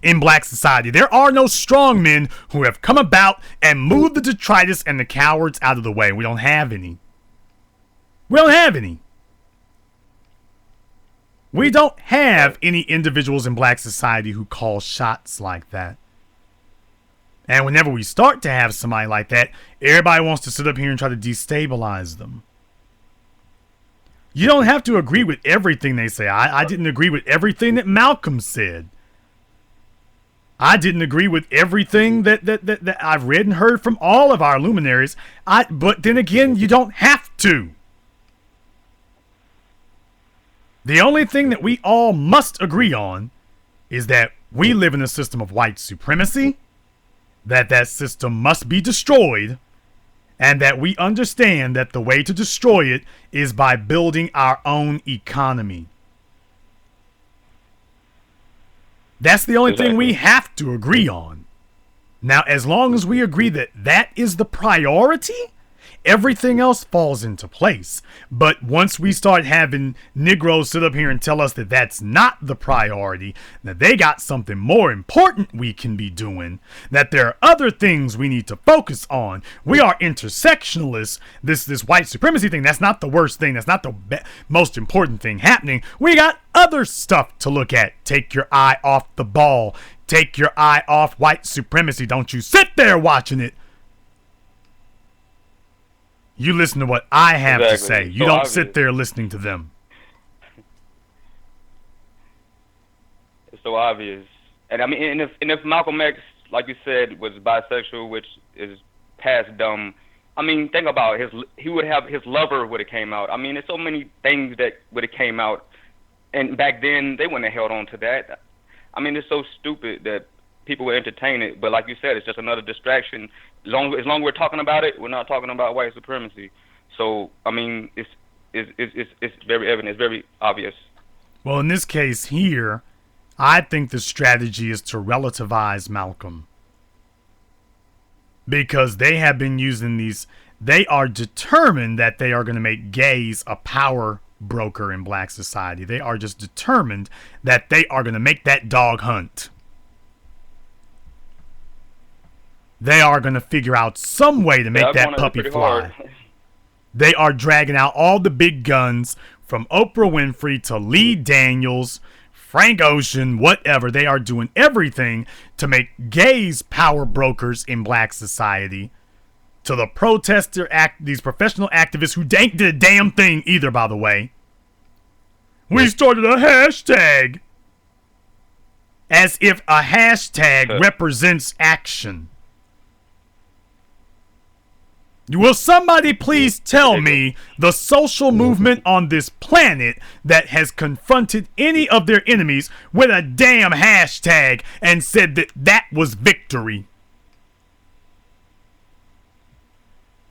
In black society, there are no strong men who have come about and moved the detritus and the cowards out of the way. We don't have any. We don't have any. We don't have any individuals in black society who call shots like that. And whenever we start to have somebody like that, everybody wants to sit up here and try to destabilize them. You don't have to agree with everything they say. I didn't agree with everything that Malcolm said. I didn't agree with everything that I've read and heard from all of our luminaries. But then again, you don't have to. The only thing that we all must agree on is that we live in a system of white supremacy, that system must be destroyed, and that we understand that the way to destroy it is by building our own economy. That's the only thing we have to agree on. Now, as long as we agree that that is the priority, everything else falls into place. But once we start having Negroes sit up here and tell us that that's not the priority, that they got something more important we can be doing, that there are other things we need to focus on. We are intersectionalists. This white supremacy thing, that's not the worst thing. That's not the most important thing happening. We got other stuff to look at. Take your eye off the ball. Take your eye off white supremacy. Don't you sit there watching it. You listen to what I have to say. You don't sit there listening to them. It's so obvious. And I mean, and if Malcolm X, like you said, was bisexual, which is past dumb. I mean, think about his lover would have came out. I mean, there's so many things that would have came out, and back then they wouldn't have held on to that. I mean, it's so stupid that people would entertain it. But like you said, it's just another distraction. As long as we're talking about it, we're not talking about white supremacy. So I mean, it's very evident. It's very obvious. Well, in this case here, I think the strategy is to relativize Malcolm. Because they have been using these, they are determined that they are going to make gays a power broker in black society. They are just determined that they are going to make that dog hunt. They are going to figure out some way to make that puppy fly. They are dragging out all the big guns from Oprah Winfrey to Lee Daniels, Frank Ocean, whatever. They are doing everything to make gays power brokers in black society. To the these professional activists who ain't did a damn thing either, by the way. We started a hashtag. As if a hashtag represents action. Will somebody please tell me the social movement on this planet that has confronted any of their enemies with a damn hashtag and said that was victory?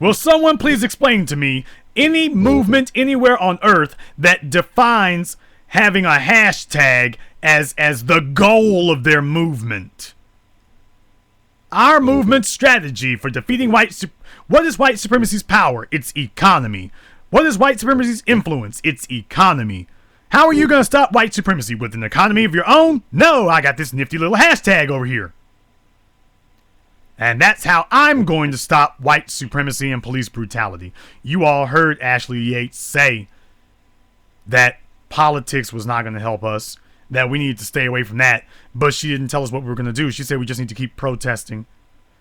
Will someone please explain to me any movement anywhere on Earth that defines having a hashtag as the goal of their movement? Our movement strategy for defeating what is white supremacy's power? It's economy. What is white supremacy's influence? It's economy. How are you going to stop white supremacy? With an economy of your own? No, I got this nifty little hashtag over here. And that's how I'm going to stop white supremacy and police brutality. You all heard Ashley Yates say that politics was not going to help us, that we needed to stay away from that, but she didn't tell us what we were going to do. She said we just need to keep protesting.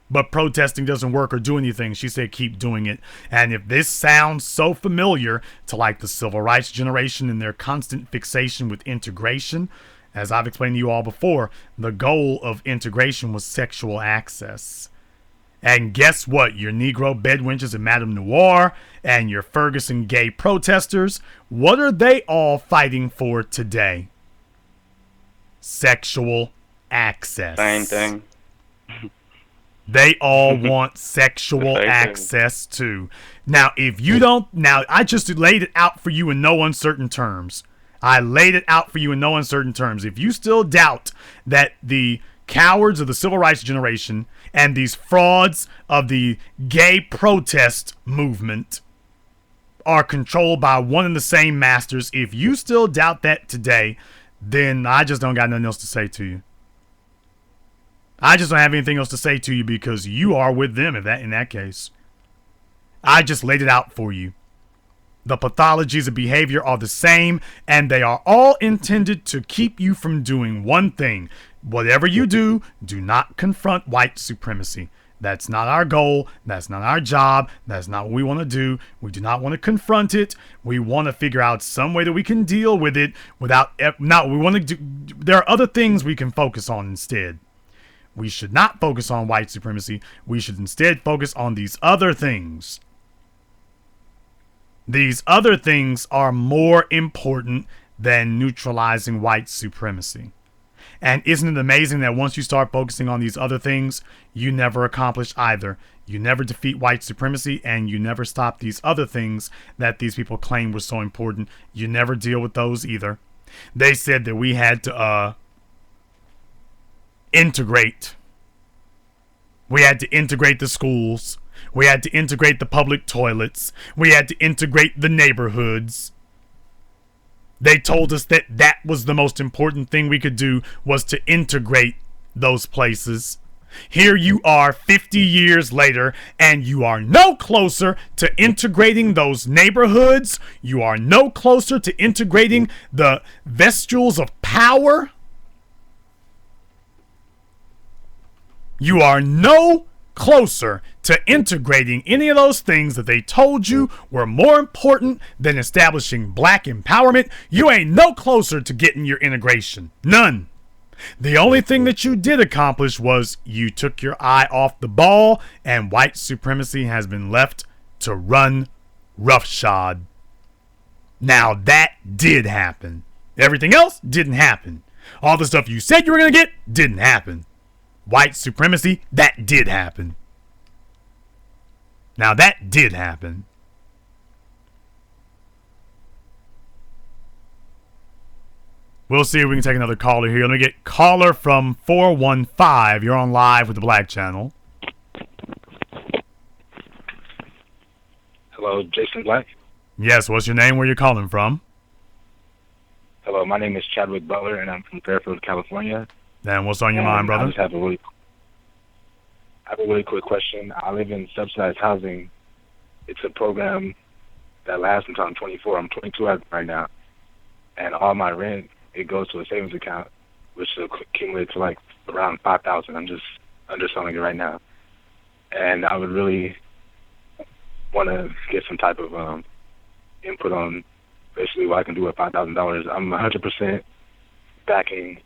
But protesting doesn't work or do anything. She said keep doing it. And if this sounds so familiar to like the civil rights generation and their constant fixation with integration, as I've explained to you all before, the goal of integration was sexual access. And guess what? Your Negro bedwenches and Madame Noir and your Ferguson gay protesters, what are they all fighting for today? Sexual access. Same thing. They all want sexual access too. Now, if you don't, I just laid it out for you in no uncertain terms. If you still doubt that the cowards of the civil rights generation and these frauds of the gay protest movement are controlled by one and the same masters, if you still doubt that today, then I just don't got nothing else to say to you. I just don't have anything else to say to you because you are with them in that case. I just laid it out for you. The pathologies of behavior are the same, and they are all intended to keep you from doing one thing. Whatever you do, do not confront white supremacy. That's not our goal. That's not our job. That's not what we want to do. We do not want to confront it. We want to figure out some way that we can deal with it without. There are other things we can focus on instead. We should not focus on white supremacy. We should instead focus on these other things. These other things are more important than neutralizing white supremacy. And isn't it amazing that once you start focusing on these other things, you never accomplish either? You never defeat white supremacy, and you never stop these other things that these people claim were so important. You never deal with those either. They said that we had to integrate. We had to integrate the schools. We had to integrate the public toilets. We had to integrate the neighborhoods. They told us that that was the most important thing we could do, was to integrate those places. Here you are 50 years later, and you are no closer to integrating those neighborhoods. You are no closer to integrating the vestiges of power. You are no closer to integrating any of those things that they told you were more important than establishing black empowerment. You ain't no closer to getting your integration. None. The only thing that you did accomplish was you took your eye off the ball, and white supremacy has been left to run roughshod. Now that did happen. Everything else didn't happen. All the stuff you said you were going to get didn't happen. White supremacy, that did happen. Now that did happen. We'll see if we can take another caller here. Let me get caller from 415. You're on live with the Black Channel. Hello, Jason Black. Yes, what's your name? Where you calling from? Hello, my name is Chadwick Butler, and I'm from Fairfield, California. Then what's on your mind, brother? I just have a really quick question. I live in subsidized housing. It's a program that lasts until I'm 24. I'm 22 right now. And all my rent, it goes to a savings account, which accumulates to like around $5,000. I'm just underselling it right now. And I would really want to get some type of input on basically what I can do with $5,000. I'm 100% backing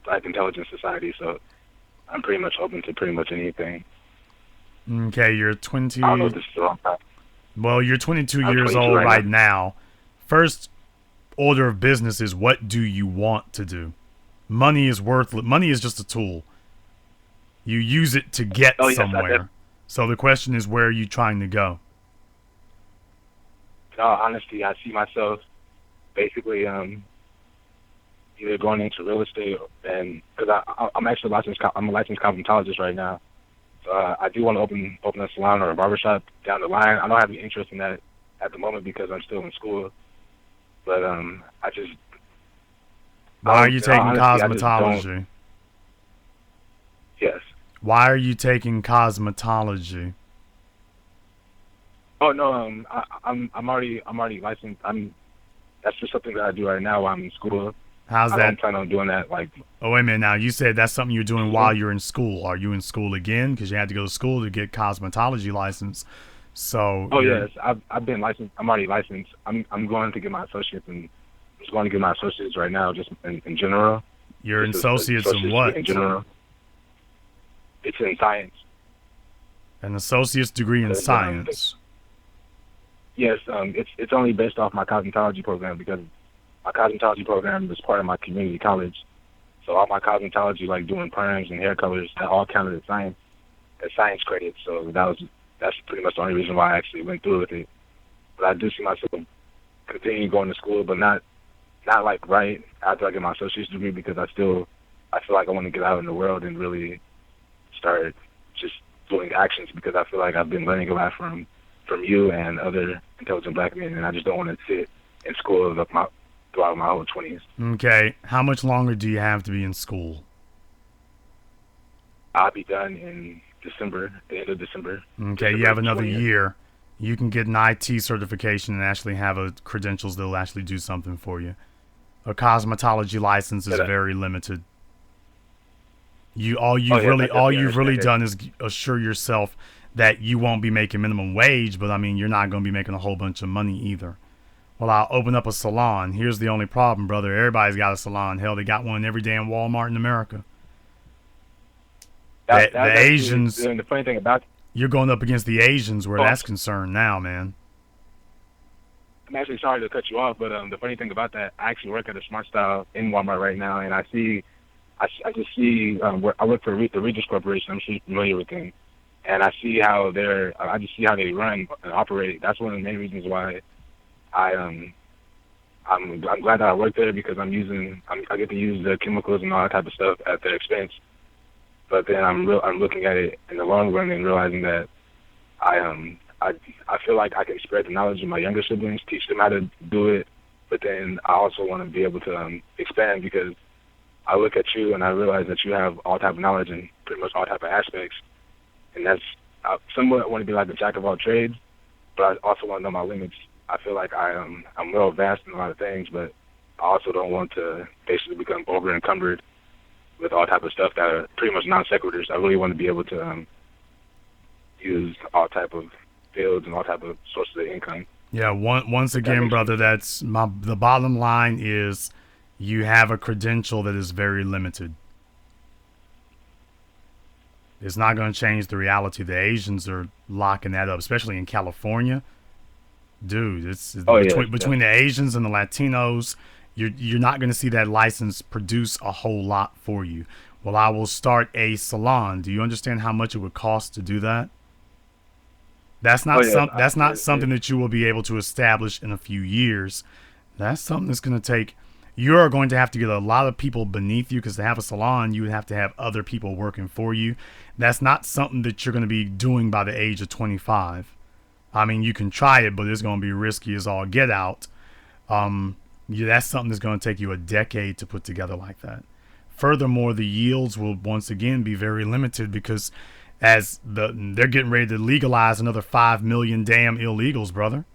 Black Intelligence Society, so I'm pretty much open to pretty much anything. Okay, you're 20. I don't know if this is the wrong time. Well, you're 22 years old right now. First order of business is, what do you want to do? Money is worthless. Money is just a tool. You use it to get somewhere. So the question is, where are you trying to go? in all honesty, I see myself basically either going into real estate, and because I'm actually I'm a licensed cosmetologist right now. So I do want to open a salon or a barbershop down the line. I don't have any interest in that at the moment because I'm still in school. But I just Why are you taking honestly, I just cosmetology? don't. Yes. Why are you taking cosmetology? Oh no, I'm already licensed. That's just something that I do right now while I'm in school. How's I that? don't plan on doing that like. Oh, wait a minute now. You said that's something you're doing while you're in school. Are you in school again? Because you had to go to school to get cosmetology license. So. Oh yes, I've been licensed. I'm already licensed. I'm going to get my associates, and I'm just going to get my associates right now, just in general. You're an Just associates in what? In general. It's in science. An associate's degree in science. Yes, it's only based off my cosmetology program because my cosmetology program is part of my community college. So all my cosmetology, like doing perms and hair colors, that all counted as science credits. So that's pretty much the only reason why I actually went through with it. But I do see myself continuing going to school, but not like right after I get my associate's degree because I feel like I want to get out in the world and really start just doing actions because I feel like I've been learning a lot from you and other intelligent black men, and I just don't want to sit in school throughout my whole 20s. Okay. How much longer do you have to be in school? I'll be done in December, the end of December. Okay, you have another year. You can get an IT certification and actually have a credentials that'll actually do something for you. A cosmetology license is very limited. All you've really done is assure yourself that you won't be making minimum wage, but I mean you're not going to be making a whole bunch of money either. Well, I'll open up a salon. Here's the only problem, brother. Everybody's got a salon. Hell, they got one in every damn Walmart in America. The Asians. And the funny thing about you're going up against the Asians where that's concerned now, man. I'm actually sorry to cut you off, but the funny thing about that, I actually work at a Smart Style in Walmart right now, and I just see where I work for the Regis Corporation. I'm sure you're familiar with them, and I see how I just see how they run and operate. That's one of the main reasons why I'm glad that I work there because I get to use the chemicals and all that type of stuff at their expense. But then I'm looking at it in the long run and realizing that I feel like I can spread the knowledge of my younger siblings, teach them how to do it, but then I also want to be able to expand because I look at you and I realize that you have all type of knowledge in pretty much all type of aspects, and that's somewhat want to be like a jack of all trades, but I also want to know my limits. I feel like I'm well vast in a lot of things, but I also don't want to basically become over encumbered with all type of stuff that are pretty much non sequiturs. I really want to be able to use all type of fields and all type of sources of income. Yeah, once again, brother, the bottom line is you have a credential that is very limited. It's not going to change the reality. The Asians are locking that up, especially in California. Dude, between the Asians and the Latinos, you're not going to see that license produce a whole lot for you. Well, I will start a salon. Do you understand how much it would cost to do that? That's not something that you will be able to establish in a few years. That's something that's going to take. You are going to have to get a lot of people beneath you because to have a salon, you would have to have other people working for you. That's not something that you're going to be doing by the age of 25. I mean, you can try it, but it's going to be risky as all get out. That's something that's going to take you a decade to put together like that. Furthermore, the yields will once again be very limited because they're getting ready to legalize another 5 million damn illegals, brother.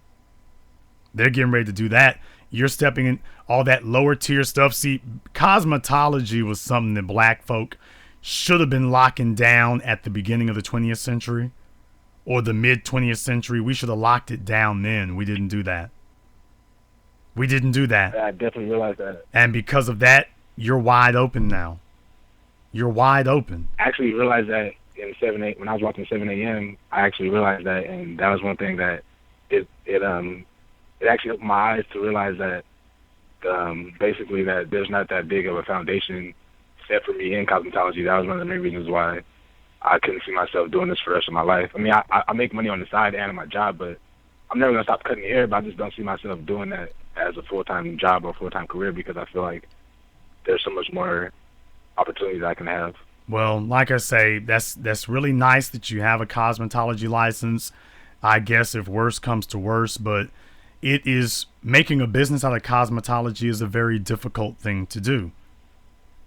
They're getting ready to do that. You're stepping in all that lower tier stuff. See, cosmetology was something that black folk should have been locking down at the beginning of the 20th century or the mid 20th century. We should have locked it down then. We didn't do that. I definitely realized that. And because of that, you're wide open now. You're wide open. I actually realized that in 7-8 when I was watching 7 a.m. I actually realized that, and that was one thing that it actually opened my eyes to realize that basically that there's not that big of a foundation set for me in cosmetology. That was one of the main reasons why I couldn't see myself doing this for the rest of my life. I mean, I make money on the side and at my job, but I'm never gonna stop cutting hair, but I just don't see myself doing that as a full-time job or full-time career because I feel like there's so much more opportunities I can have. Well, like I say, that's really nice that you have a cosmetology license. I guess if worse comes to worse, but it is making a business out of cosmetology is a very difficult thing to do.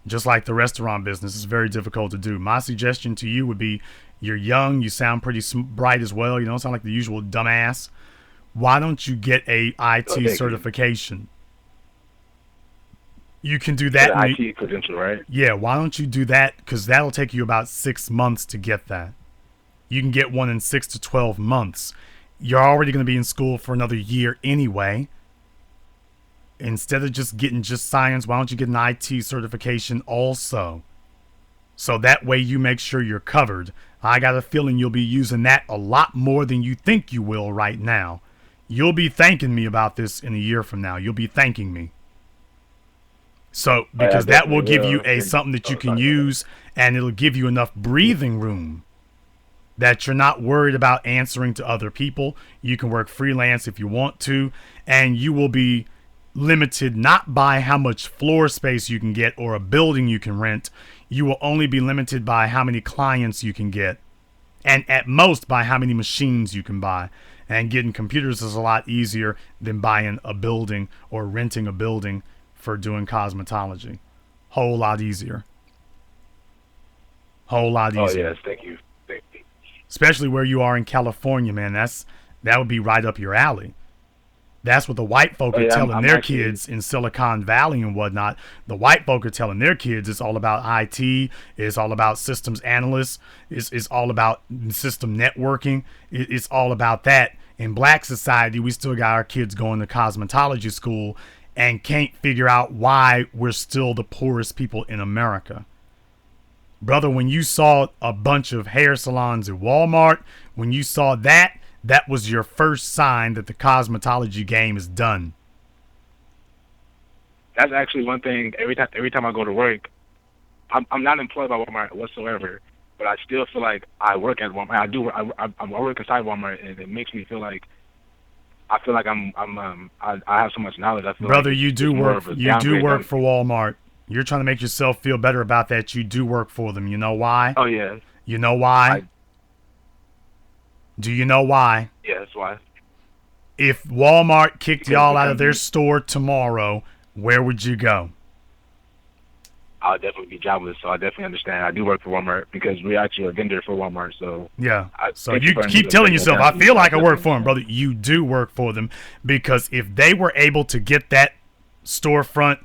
Just like the restaurant business is very difficult to do. My suggestion to you would be, you're young, you sound pretty bright as well. You don't sound like the usual dumbass. Why don't you get a IT certification? You can do that. The IT credential, right? Yeah, why don't you do that? Because that'll take you about 6 months to get that. You can get one in 6 to 12 months. You're already going to be in school for another year anyway. Instead of just getting just science, why don't you get an IT certification also? So that way you make sure you're covered. I got a feeling you'll be using that a lot more than you think you will right now. You'll be thanking me about this in a year from now. You'll be thanking me. So, because that will give you something that you can use, and it'll give you enough breathing room that you're not worried about answering to other people. You can work freelance if you want to, and you will be limited not by how much floor space you can get or a building you can rent. You will only be limited by how many clients you can get, and at most by how many machines you can buy. And getting computers is a lot easier than buying a building or renting a building for doing cosmetology. Whole lot easier. Whole lot easier. Oh yes, thank you. Especially where you are in California, man. That would be right up your alley. That's what the white folk are telling their kids in Silicon Valley and whatnot. The white folk are telling their kids it's all about IT, it's all about systems analysts, it's all about system networking, it's all about that. In black society, we still got our kids going to cosmetology school and can't figure out why we're still the poorest people in America. Brother, when you saw a bunch of hair salons at Walmart, when you saw that was your first sign that the cosmetology game is done. That's actually one thing. Every time I go to work, I'm not employed by Walmart whatsoever, but I still feel like I work at Walmart. I work inside Walmart, and it makes me feel like I have so much knowledge. I feel brother, like you do work for Walmart. You're trying to make yourself feel better about that. You do work for them. You know why? Oh yeah. You know why? Do you know why? Yeah, that's why. If Walmart kicked y'all out of their store tomorrow, where would you go? I'll definitely be jobless, so I definitely understand. I do work for Walmart because we're actually a vendor for Walmart, so... Yeah, so you keep telling yourself, I feel like I work for them, brother. You do work for them, because if they were able to get that storefront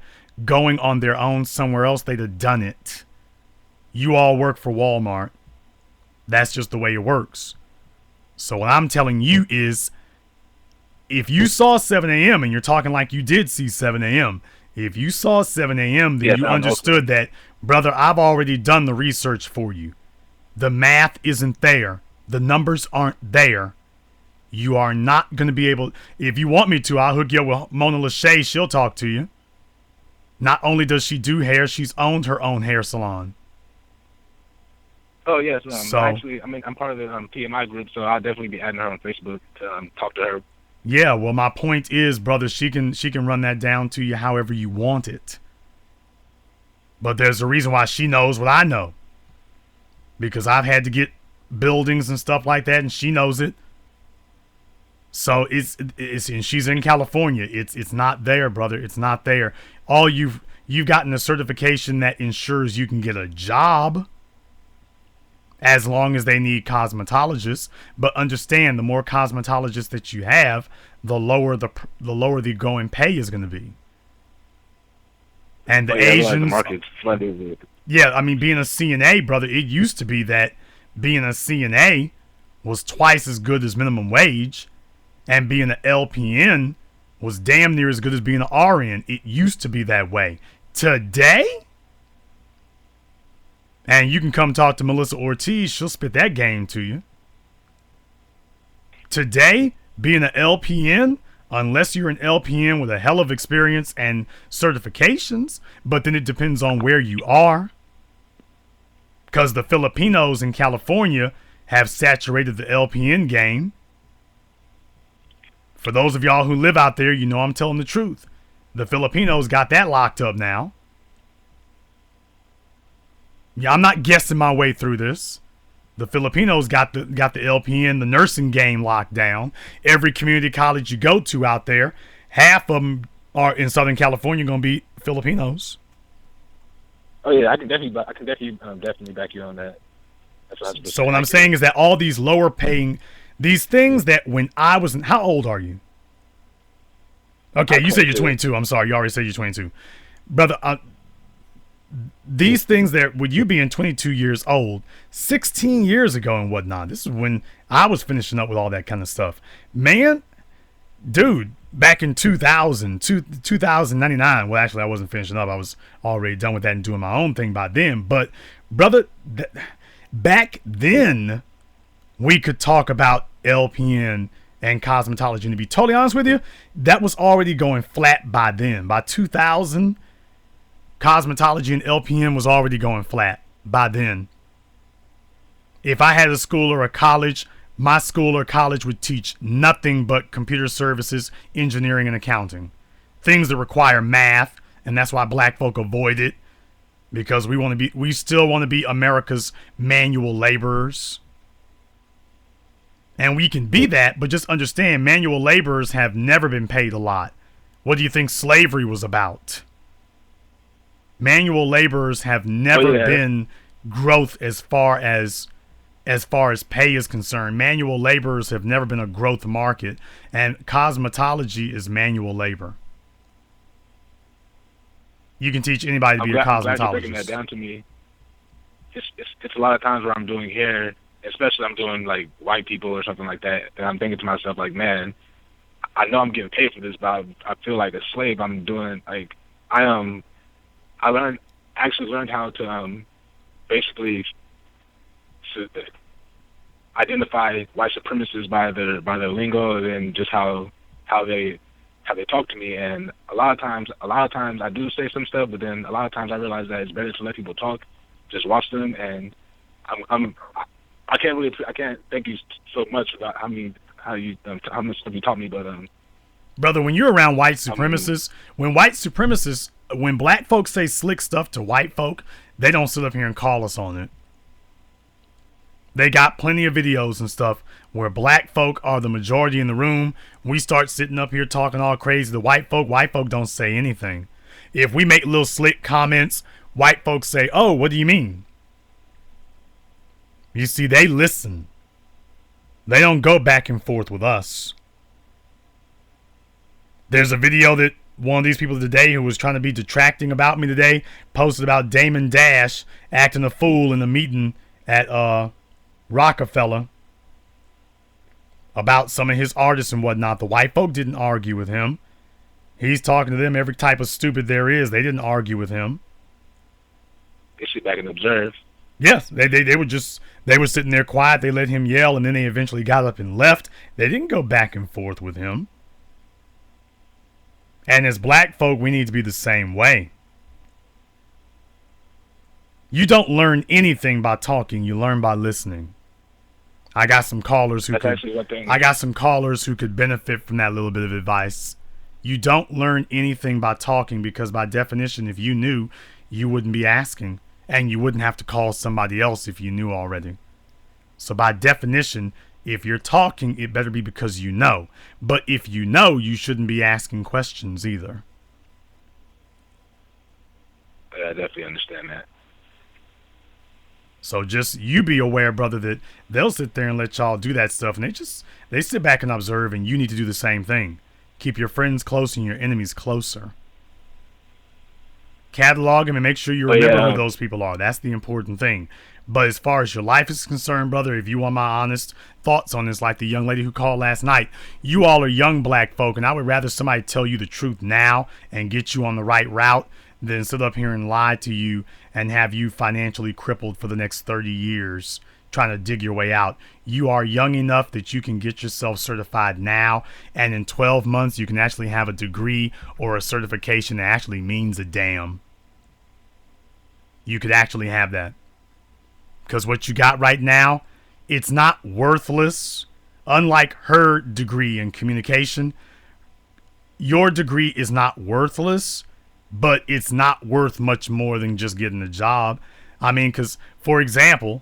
going on their own somewhere else, they'd have done it. You all work for Walmart. That's just the way it works. So what I'm telling you is, if you saw 7 a.m. and you're talking like you did see 7 a.m., if you saw 7 a.m., then you understood that, brother, I've already done the research for you. The math isn't there. The numbers aren't there. You are not going to be able... If you want me to, I'll hook you up with Mona Lachey. She'll talk to you. Not only does she do hair, she's owned her own hair salon. Oh, yes. Actually, I'm part of the PMI group, so I'll definitely be adding her on Facebook to talk to her. Yeah, well, my point is, brother, she can run that down to you however you want it. But there's a reason why she knows what I know. Because I've had to get buildings and stuff like that, and she knows it. So it's and she's in California. It's not there, brother. It's not there. All you've gotten a certification that ensures you can get a job, as long as they need cosmetologists. But understand, the more cosmetologists that you have, the lower the going pay is going to be. And the Asians, the market's flooded with... Yeah, I mean, being a CNA, brother, it used to be that being a CNA was twice as good as minimum wage, and being an LPN was damn near as good as being an RN. It used to be that way. Today, and you can come talk to Melissa Ortiz, she'll spit that game to you. Today, being an LPN, unless you're an LPN with a hell of experience and certifications, but then it depends on where you are. Because the Filipinos in California have saturated the LPN game. For those of y'all who live out there, you know I'm telling the truth. The Filipinos got that locked up now. Yeah, I'm not guessing my way through this. The Filipinos got the LPN, the nursing game locked down. Every community college you go to out there, half of them are in Southern California going to be Filipinos. Oh yeah, I can definitely back you on that. So what I'm saying is that all these lower paying, these things that when I was in, how old are you? Okay, you said you're 22. I'm sorry, you already said you're 22, brother. These things that with you being 22 years old, 16 years ago and whatnot. This is when I was finishing up with all that kind of stuff, man. Dude, back in 2099. Well, actually, I wasn't finishing up. I was already done with that and doing my own thing by then. But brother, back then, we could talk about LPN and cosmetology. And to be totally honest with you, that was already going flat by then. By 2000, cosmetology and LPN was already going flat by then. If I had a school or a college, my school or college would teach nothing but computer services, engineering, and accounting. Things that require math, and that's why black folk avoid it. Because we still want to be America's manual laborers. And we can be that, but just understand manual laborers have never been paid a lot. What do you think slavery was about? Manual laborers have never been growth as far as pay is concerned. Manual laborers have never been a growth market, and cosmetology is manual labor. You can teach anybody to be a cosmetologist. I'm glad you're breaking that down to me. It's a lot of times where I'm doing hair, especially I'm doing like white people or something like that, and I'm thinking to myself like, man, I know I'm getting paid for this, but I feel like a slave. I'm doing like I learned how to basically identify white supremacists by their lingo and then just how they talk to me. And a lot of times I do say some stuff, but then a lot of times I realize that it's better to let people talk, just watch them. And I can't thank you so much about how much stuff you taught me, but brother, when you're around white supremacists, when black folks say slick stuff to white folk, they don't sit up here and call us on it. They got plenty of videos and stuff where black folk are the majority in the room. We start sitting up here talking all crazy to white folk don't say anything. If we make little slick comments, white folks say, "Oh, what do you mean?" You see, they listen. They don't go back and forth with us. There's a video that one of these people today who was trying to be detracting about me today posted about Damon Dash acting a fool in a meeting at Rockefeller about some of his artists and whatnot. The white folk didn't argue with him. He's talking to them every type of stupid there is. They didn't argue with him. They sit back and observe. Yes, they were sitting there quiet. They let him yell, and then they eventually got up and left. They didn't go back and forth with him. And as black folk, we need to be the same way. You don't learn anything by talking. You learn by listening. I got some callers who could benefit from that little bit of advice. You don't learn anything by talking, because by definition, if you knew, you wouldn't be asking, and you wouldn't have to call somebody else if you knew already. So by definition, if you're talking, it better be because you know. But if you know, you shouldn't be asking questions either. Yeah, I definitely understand that. So just you be aware, brother, that they'll sit there and let y'all do that stuff, and they sit back and observe, and you need to do the same thing. Keep your friends close and your enemies closer. Catalog them and make sure you remember who those people are. That's the important thing. But as far as your life is concerned, brother, if you want my honest thoughts on this, like the young lady who called last night, you all are young black folk, and I would rather somebody tell you the truth now and get you on the right route than sit up here and lie to you and have you financially crippled for the next 30 years trying to dig your way out. You are young enough that you can get yourself certified now, and in 12 months you can actually have a degree or a certification that actually means a damn. You could actually have that. Because what you got right now, it's not worthless unlike her degree in communication, your degree is not worthless, but it's not worth much more than just getting a job. I mean, because, for example,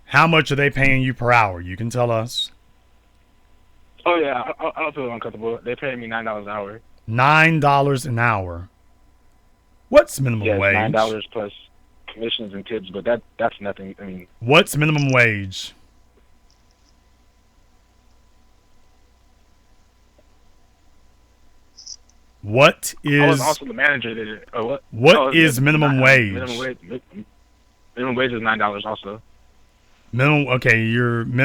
how much are they paying you per hour? You can tell us. Oh, yeah, I don't feel uncomfortable. They're paying me $9 an hour. $9 an hour. What's minimum Yeah, wage? $9 plus commissions and tips, but that's nothing. I mean, what's minimum wage? What I was is also the manager there. What? what is minimum wage? Minimum wage is $9 also. Minimum. Okay,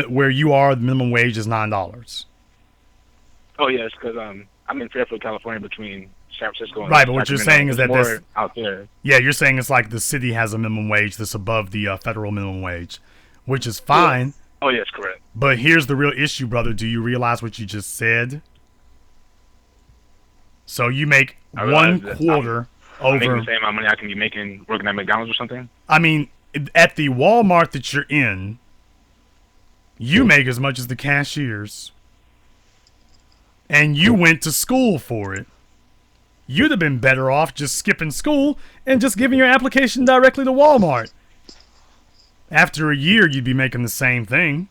where you are. The minimum wage is $9. Oh yes, because I'm in Fairfield, California, between San Francisco and Right, but what you're Sacramento. saying is that There's this more out there. Yeah, you're saying it's like the city has a minimum wage that's above the federal minimum wage, which is fine. Yes. Oh yes, correct. But here's the real issue, brother. Do you realize what you just said? So you make one quarter I'm over. making the same amount of money I can be making working at McDonald's or something. I mean, at the Walmart that you're in, you make as much as the cashiers. And you went to school for it. You'd have been better off just skipping school and just giving your application directly to Walmart. After a year, you'd be making the same thing.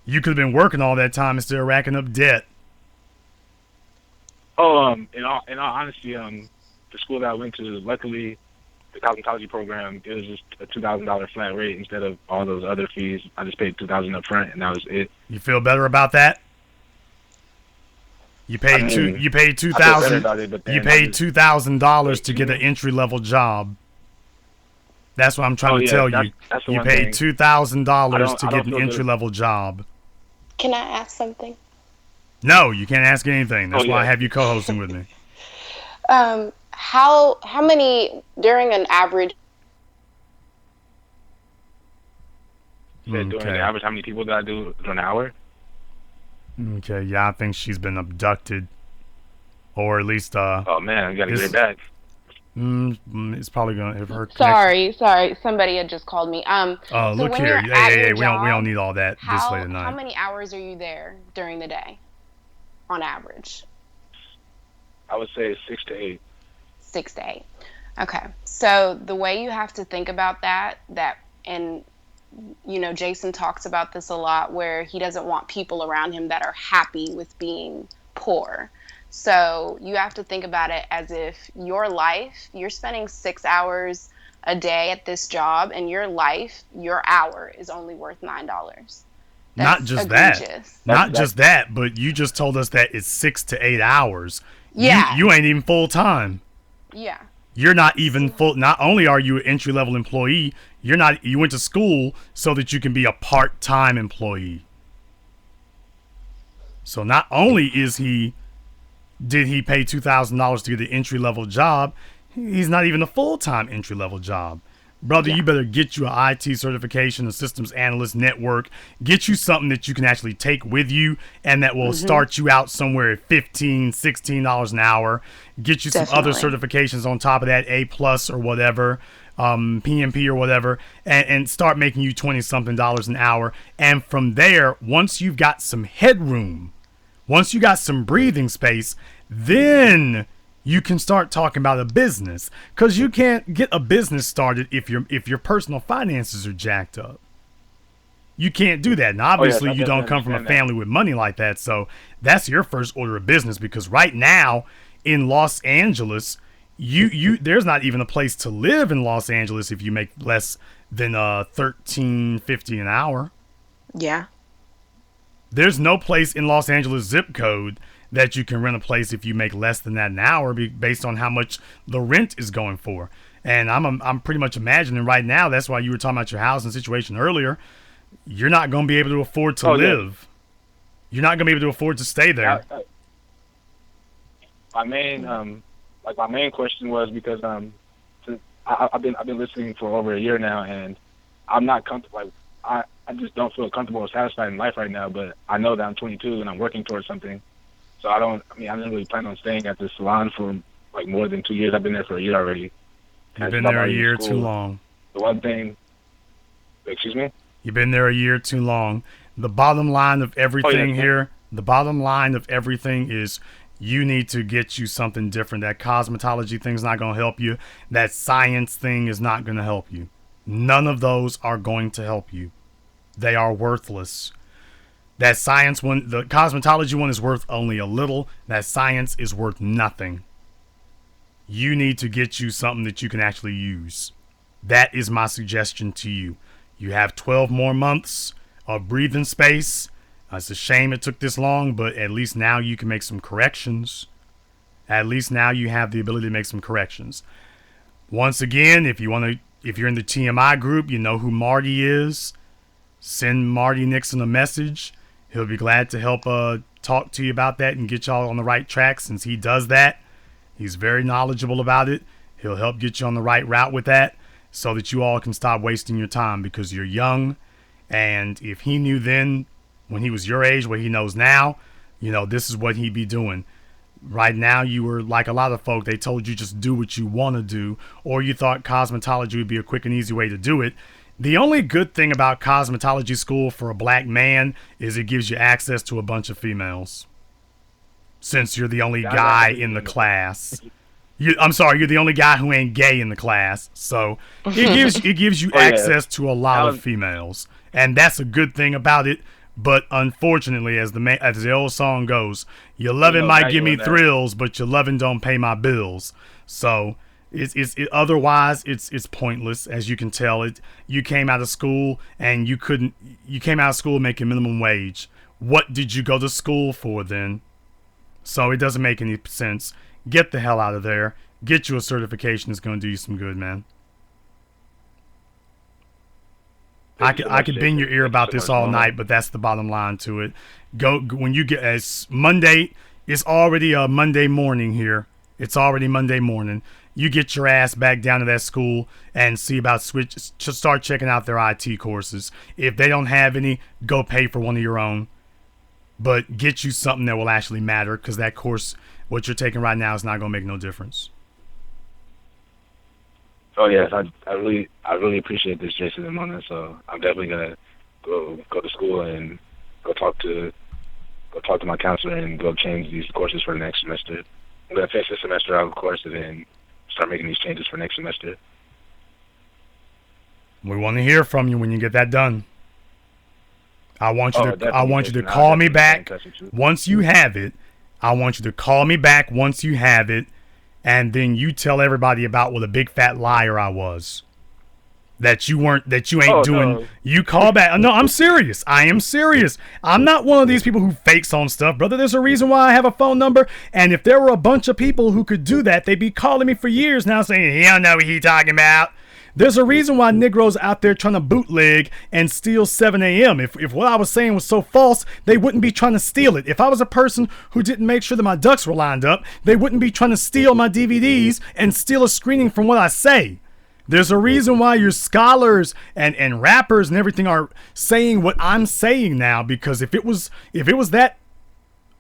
You could have been working all that time instead of racking up debt. Oh, in all honesty, the school that I went to, luckily, the cosmetology program, it was just a $2,000 flat rate instead of all those other fees. I just paid $2,000 up front, and that was it. You feel better about that? You paid You paid $2,000 to get an entry-level job. That's what I'm trying to tell you. You paid $2,000 to get an entry-level job. Can I ask something? No, you can't ask anything. That's why I have you co-hosting with me. How many during an average? During the average, how many people did I do in an hour? Okay, yeah, I think she's been abducted, or at least oh man, I gotta get her back. It's probably gonna have her. Sorry, somebody had just called me. Oh, so look when here, you're at your we job, don't need all that this late at night. How many hours are you there during the day, on average? I would say 6 to 8. 6 to 8. Okay, so the way you have to think about that, and you know, Jason talks about this a lot, where he doesn't want people around him that are happy with being poor. So you have to think about it as if your life, you're spending 6 hours a day at this job, and your hour is only worth $9. Not just that, but you just told us that it's 6 to 8 hours. Yeah. You ain't even full time. Yeah. You're not even full. Not only are you an entry level employee, you went to school so that you can be a part-time employee. So not only did he pay $2,000 to get an entry level job, he's not even a full-time entry level job. Brother, you better get you an IT certification, a systems analyst network, get you something that you can actually take with you and that will start you out somewhere at $15, $16 an hour. Get you some other certifications on top of that, A+ or whatever, PMP or whatever, and start making you $20-something an hour. And from there, once you've got some headroom, once you got some breathing space, then you can start talking about a business, because you can't get a business started if your personal finances are jacked up. You can't do that. And obviously you don't come from a family with money like that, so that's your first order of business. Because right now in Los Angeles, there's not even a place to live in Los Angeles if you make less than $13.50 an hour. Yeah. There's no place in Los Angeles zip code that you can rent a place if you make less than that an hour, based on how much the rent is going for. And I'm pretty much imagining right now, that's why you were talking about your housing situation earlier, you're not going to be able to afford to live. Yeah. You're not going to be able to afford to stay there. My main question was because I've been listening for over a year now, and I'm not comfortable. I just don't feel comfortable or satisfied in life right now. But I know that I'm 22 and I'm working towards something. So I didn't really plan on staying at this salon for like more than 2 years. I've been there for a year already. You've been there a year too long. The one thing, excuse me? You've been there a year too long. The bottom line of everything yeah. here, the bottom line of everything is you need to get you something different. That cosmetology thing's not going to help you. That science thing is not going to help you. None of those are going to help you. They are worthless. That science one, the cosmetology one is worth only a little. That science is worth nothing. You need to get you something that you can actually use. That is my suggestion to you. You have 12 more months of breathing space. It's a shame it took this long, but at least now you can make some corrections. At least now you have the ability to make some corrections. Once again, if you're in the TMI group, you know who Marty is. Send Marty Nixon a message. He'll be glad to help talk to you about that and get y'all on the right track, since he does that. He's very knowledgeable about it. He'll help get you on the right route with that so that you all can stop wasting your time, because you're young. And if he knew then, when he was your age, what he knows now, this is what he'd be doing. Right now, you were like a lot of folk. They told you just do what you want to do, or you thought cosmetology would be a quick and easy way to do it. The only good thing about cosmetology school for a black man is it gives you access to a bunch of females. Since you're the only guy in the class. You're the only guy who ain't gay in the class. So it gives you access to a lot of females. And that's a good thing about it. But unfortunately, as the old song goes, your loving might give me thrills, but your loving don't pay my bills. So otherwise it's pointless, as you can tell. You came out of school and you came out of school making minimum wage. What did you go to school for then? So it doesn't make any sense. Get the hell out of there. Get you a certification that's going to do you some good, man. I could bend your ear about this all night, but that's the bottom line to it. When you get as Monday, it's already a Monday morning here. It's already Monday morning. You get your ass back down to that school and see about start checking out their IT courses. If they don't have any, go pay for one of your own. But get you something that will actually matter, because that course, what you're taking right now, is not going to make no difference. Oh yes, I really appreciate this, Jason and Mona. So I'm definitely gonna go to school and go talk to my counselor and go change these courses for the next semester. I'm gonna finish this semester out, of course, and then start making these changes for next semester. We want to hear from you when you get that done. I want you to call me back once you have it. I want you to call me back once you have it, and then you tell everybody about what a big fat liar I was. That you ain't doing. No. You call back. No, I'm serious. I am serious. I'm not one of these people who fakes on stuff, brother. There's a reason why I have a phone number, and if there were a bunch of people who could do that, they'd be calling me for years now saying, he don't know what he's talking about. There's a reason why Negroes out there trying to bootleg and steal 7 a.m. If what I was saying was so false, they wouldn't be trying to steal it. If I was a person who didn't make sure that my ducks were lined up, they wouldn't be trying to steal my DVDs and steal a screening from what I say. There's a reason why your scholars and rappers and everything are saying what I'm saying now, because if it was that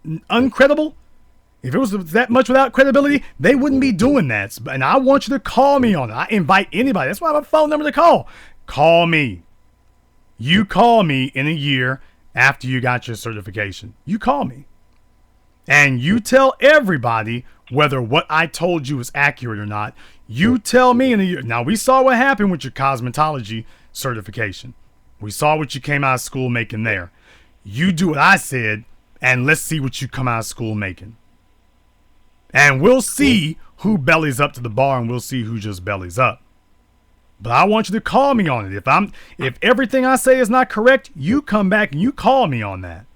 uncredible, if it was that much without credibility, they wouldn't be doing that. And I want you to call me on it. I invite anybody. That's why I have a phone number to call. Call me. You call me in a year after you got your certification. You call me. And you tell everybody whether what I told you is accurate or not. You tell me in a year. Now, we saw what happened with your cosmetology certification. We saw what you came out of school making there. You do what I said, and let's see what you come out of school making. And we'll see who bellies up to the bar, and we'll see who just bellies up. But I want you to call me on it. If everything I say is not correct, you come back and you call me on that.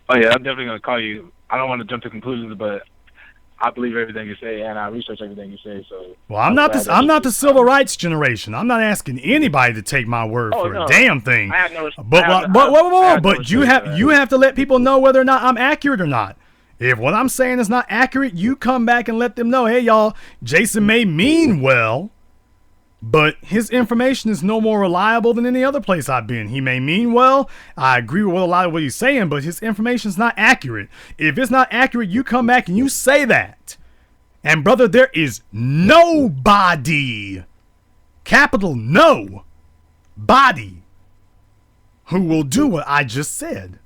Oh yeah, I'm definitely gonna call you. I don't want to jump to conclusions, but I believe everything you say, and I research everything you say. So well, I'm not the civil rights generation. I'm not asking anybody to take my word for a damn thing. I have no. But you have to let people know whether or not I'm accurate or not. If what I'm saying is not accurate, you come back and let them know, hey, y'all, Jason may mean well, but his information is no more reliable than any other place I've been. He may mean well. I agree with a lot of what he's saying, but his information is not accurate. If it's not accurate, you come back and you say that. And, brother, there is nobody, capital no, body, who will do what I just said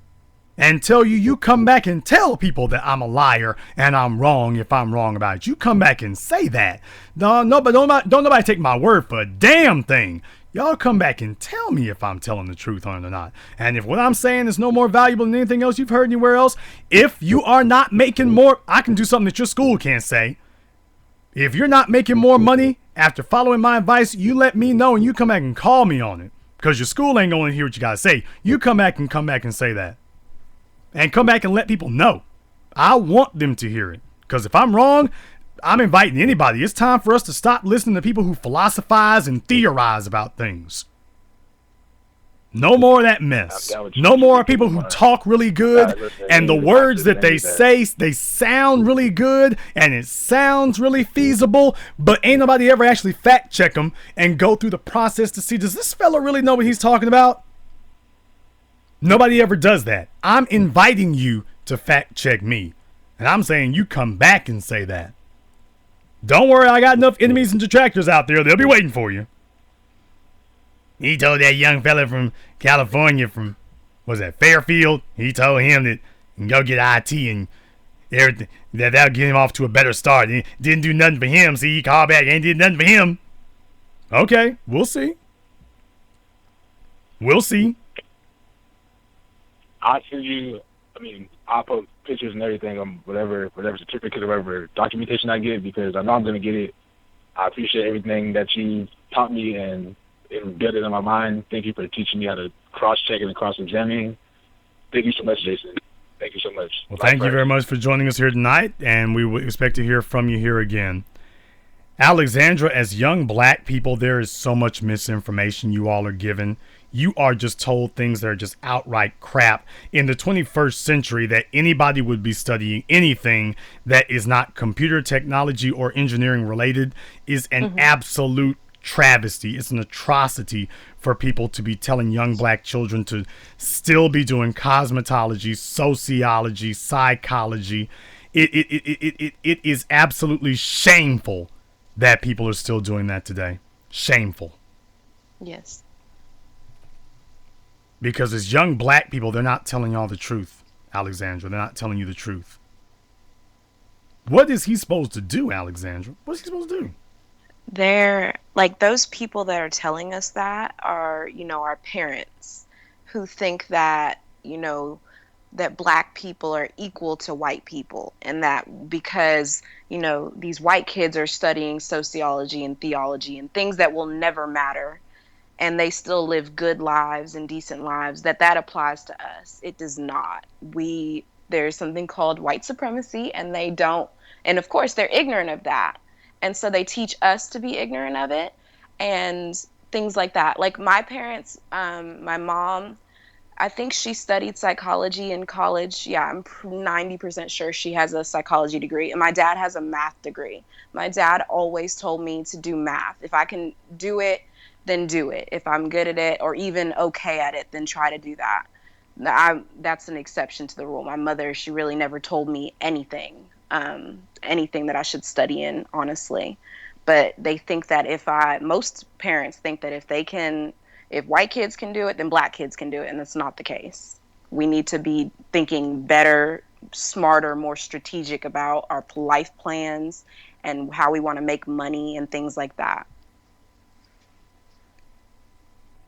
and tell you, you come back and tell people that I'm a liar and I'm wrong if I'm wrong about it. You come back and say that. No, but don't nobody take my word for a damn thing. Y'all come back and tell me if I'm telling the truth on it or not. And if what I'm saying is no more valuable than anything else you've heard anywhere else, if you are not making more, I can do something that your school can't say. If you're not making more money after following my advice, you let me know and you come back and call me on it. Because your school ain't going to hear what you got to say. You come back and say that. And come back and let people know. I want them to hear it. Because if I'm wrong, I'm inviting anybody. It's time for us to stop listening to people who philosophize and theorize about things. No more of that mess. No more people who talk really good and the words that they say, they sound really good and it sounds really feasible, but ain't nobody ever actually fact check them and go through the process to see, does this fella really know what he's talking about? Nobody ever does that. I'm inviting you to fact check me. And I'm saying you come back and say that. Don't worry, I got enough enemies and detractors out there. They'll be waiting for you. He told that young fella from California from, was that Fairfield? He told him that he can go get IT and everything. That'll get him off to a better start. It didn't do nothing for him. See, he called back, ain't did nothing for him. Okay, we'll see. We'll see. I'll send you, I'll post pictures and everything on whatever certificate or whatever documentation I get, because I know I'm going to get it. I appreciate everything that you taught me and built it in my mind. Thank you for teaching me how to cross-check and cross-examine. Thank you so much, Jason. Thank you so much. Well, thank you very much for joining us here tonight, and we will expect to hear from you here again. Alexandra, as young black people, there is so much misinformation you all are given. You are just told things that are just outright crap. In the 21st century, that anybody would be studying anything that is not computer technology or engineering related is an absolute travesty. It's an atrocity for people to be telling young black children to still be doing cosmetology, sociology, psychology. It is absolutely shameful that people are still doing that today. Shameful. Yes. Because as young black people, they're not telling y'all the truth, Alexandra. They're not telling you the truth. What is he supposed to do, Alexandra? What's he supposed to do? They're like, those people that are telling us that are, our parents who think that, that black people are equal to white people, and that because, these white kids are studying sociology and theology and things that will never matter, and they still live good lives and decent lives, that applies to us. It does not. There's something called white supremacy, and they don't, and of course they're ignorant of that. And so they teach us to be ignorant of it and things like that. Like my parents, my mom, I think she studied psychology in college. Yeah, I'm 90% sure she has a psychology degree. And my dad has a math degree. My dad always told me to do math. If I can do it, then do it. If I'm good at it or even okay at it, then try to do that. That's an exception to the rule. My mother, she really never told me anything that I should study in, honestly. But they think that most parents think that if white kids can do it, then black kids can do it. And that's not the case. We need to be thinking better, smarter, more strategic about our life plans and how we want to make money and things like that.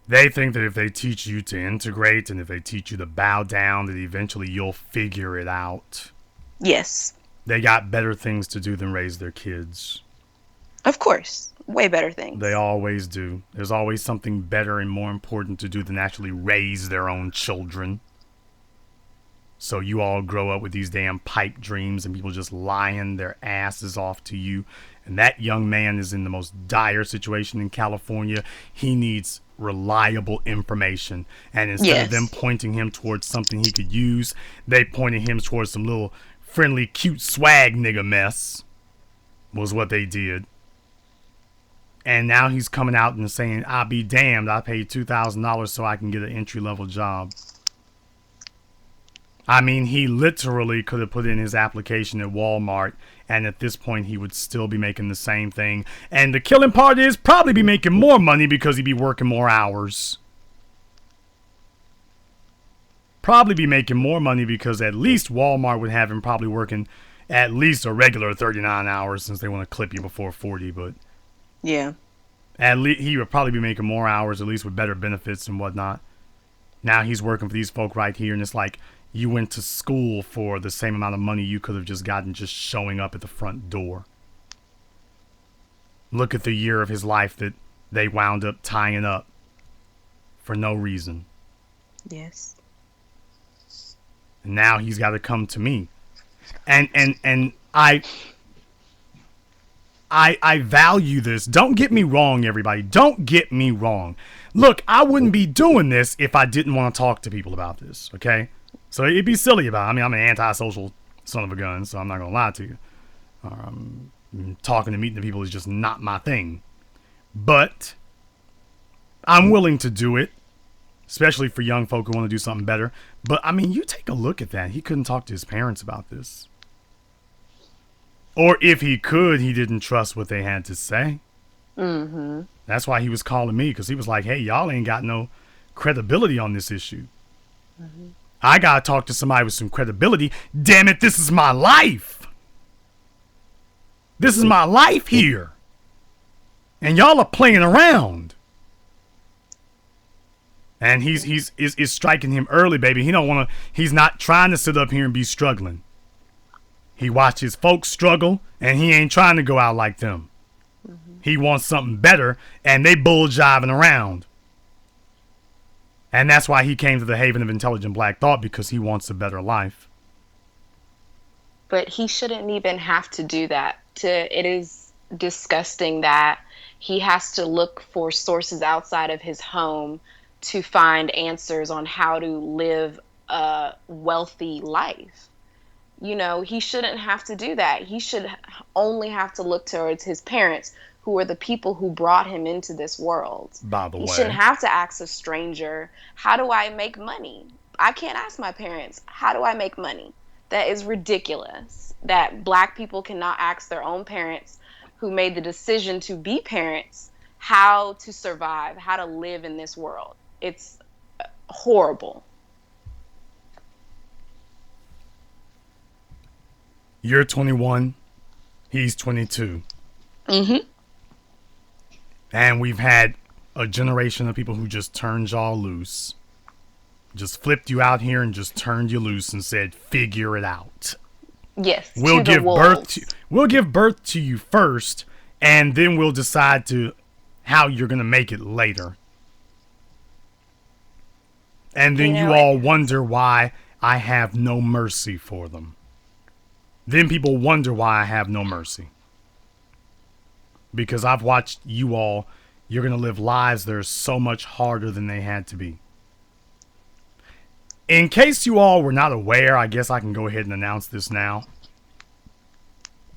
They think that if they teach you to integrate and if they teach you to bow down, that eventually you'll figure it out. Yes. They got better things to do than raise their kids. Of course. Way better things. They always do. There's always something better and more important to do than actually raise their own children. So you all grow up with these damn pipe dreams and people just lying their asses off to you. And that young man is in the most dire situation in California. He needs reliable information. And instead of them pointing him towards something he could use, they pointed him towards some little friendly, cute swag nigga mess was what they did. And now he's coming out and saying, I'll be damned, I paid $2,000 so I can get an entry-level job. I mean, he literally could have put in his application at Walmart, and at this point he would still be making the same thing. And the killing part is probably be making more money because he'd be working more hours. probably be making more money because at least Walmart would have him probably working at least a regular 39 hours since they want to clip you before 40. But Yeah. at least he would probably be making more hours, at least with better benefits and whatnot. Now he's working for these folk right here, and it's like you went to school for the same amount of money you could have just gotten just showing up at the front door. Look at the year of his life that they wound up tying up for no reason. Yes. And now he's got to come to me. And I value this. Don't get me wrong, everybody. Don't get me wrong. Look, I wouldn't be doing this if I didn't want to talk to people about this, okay? So it'd be silly about it. I mean, I'm an antisocial son of a gun, so I'm not going to lie to you. Talking and meeting the people is just not my thing. But I'm willing to do it, especially for young folk who want to do something better. But, I mean, you take a look at that. He couldn't talk to his parents about this. Or if he could, he didn't trust what they had to say. Mm-hmm. That's why he was calling me, because he was like, hey, y'all ain't got no credibility on this issue. Mm-hmm. I got to talk to somebody with some credibility. Damn it, this is my life. This is my life here. And y'all are playing around. And he's striking him early, baby. He don't want to. He's not trying to sit up here and be struggling. He watches folks struggle, and he ain't trying to go out like them. Mm-hmm. He wants something better, and they bull jiving around. And that's why he came to the haven of intelligent black thought, because he wants a better life. But he shouldn't even have to do that. It is disgusting that he has to look for sources outside of his home to find answers on how to live a wealthy life. You know, he shouldn't have to do that. He should only have to look towards his parents, who are the people who brought him into this world. By the way, he shouldn't have to ask a stranger, how do I make money? I can't ask my parents, how do I make money? That is ridiculous. That black people cannot ask their own parents who made the decision to be parents how to survive, how to live in this world. It's horrible. You're 21. He's 22. Mm-hmm. And we've had a generation of people who just turned y'all loose. Just flipped you out here and just turned you loose and said, figure it out. Yes. We'll give birth to you first, and then we'll decide how you're going to make it later. And then you all wonder why I have no mercy for them. Then people wonder why I have no mercy. Because I've watched you all, you're going to live lives that are so much harder than they had to be. In case you all were not aware, I guess I can go ahead and announce this now.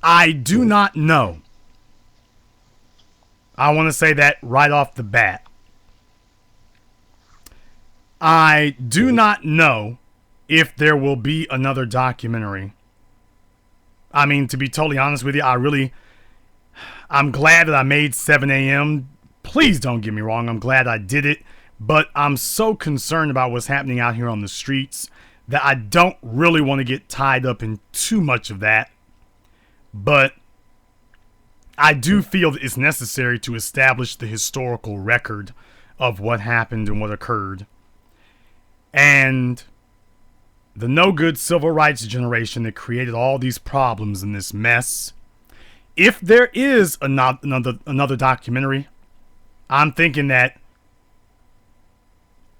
I do not know. I want to say that right off the bat. I do not know if there will be another documentary. I mean, to be totally honest with you, I'm glad that I made 7 a.m. Please don't get me wrong. I'm glad I did it. But I'm so concerned about what's happening out here on the streets that I don't really want to get tied up in too much of that. But I do feel that it's necessary to establish the historical record of what happened and what occurred. And the no-good civil rights generation that created all these problems and this mess. If there is another documentary, I'm thinking that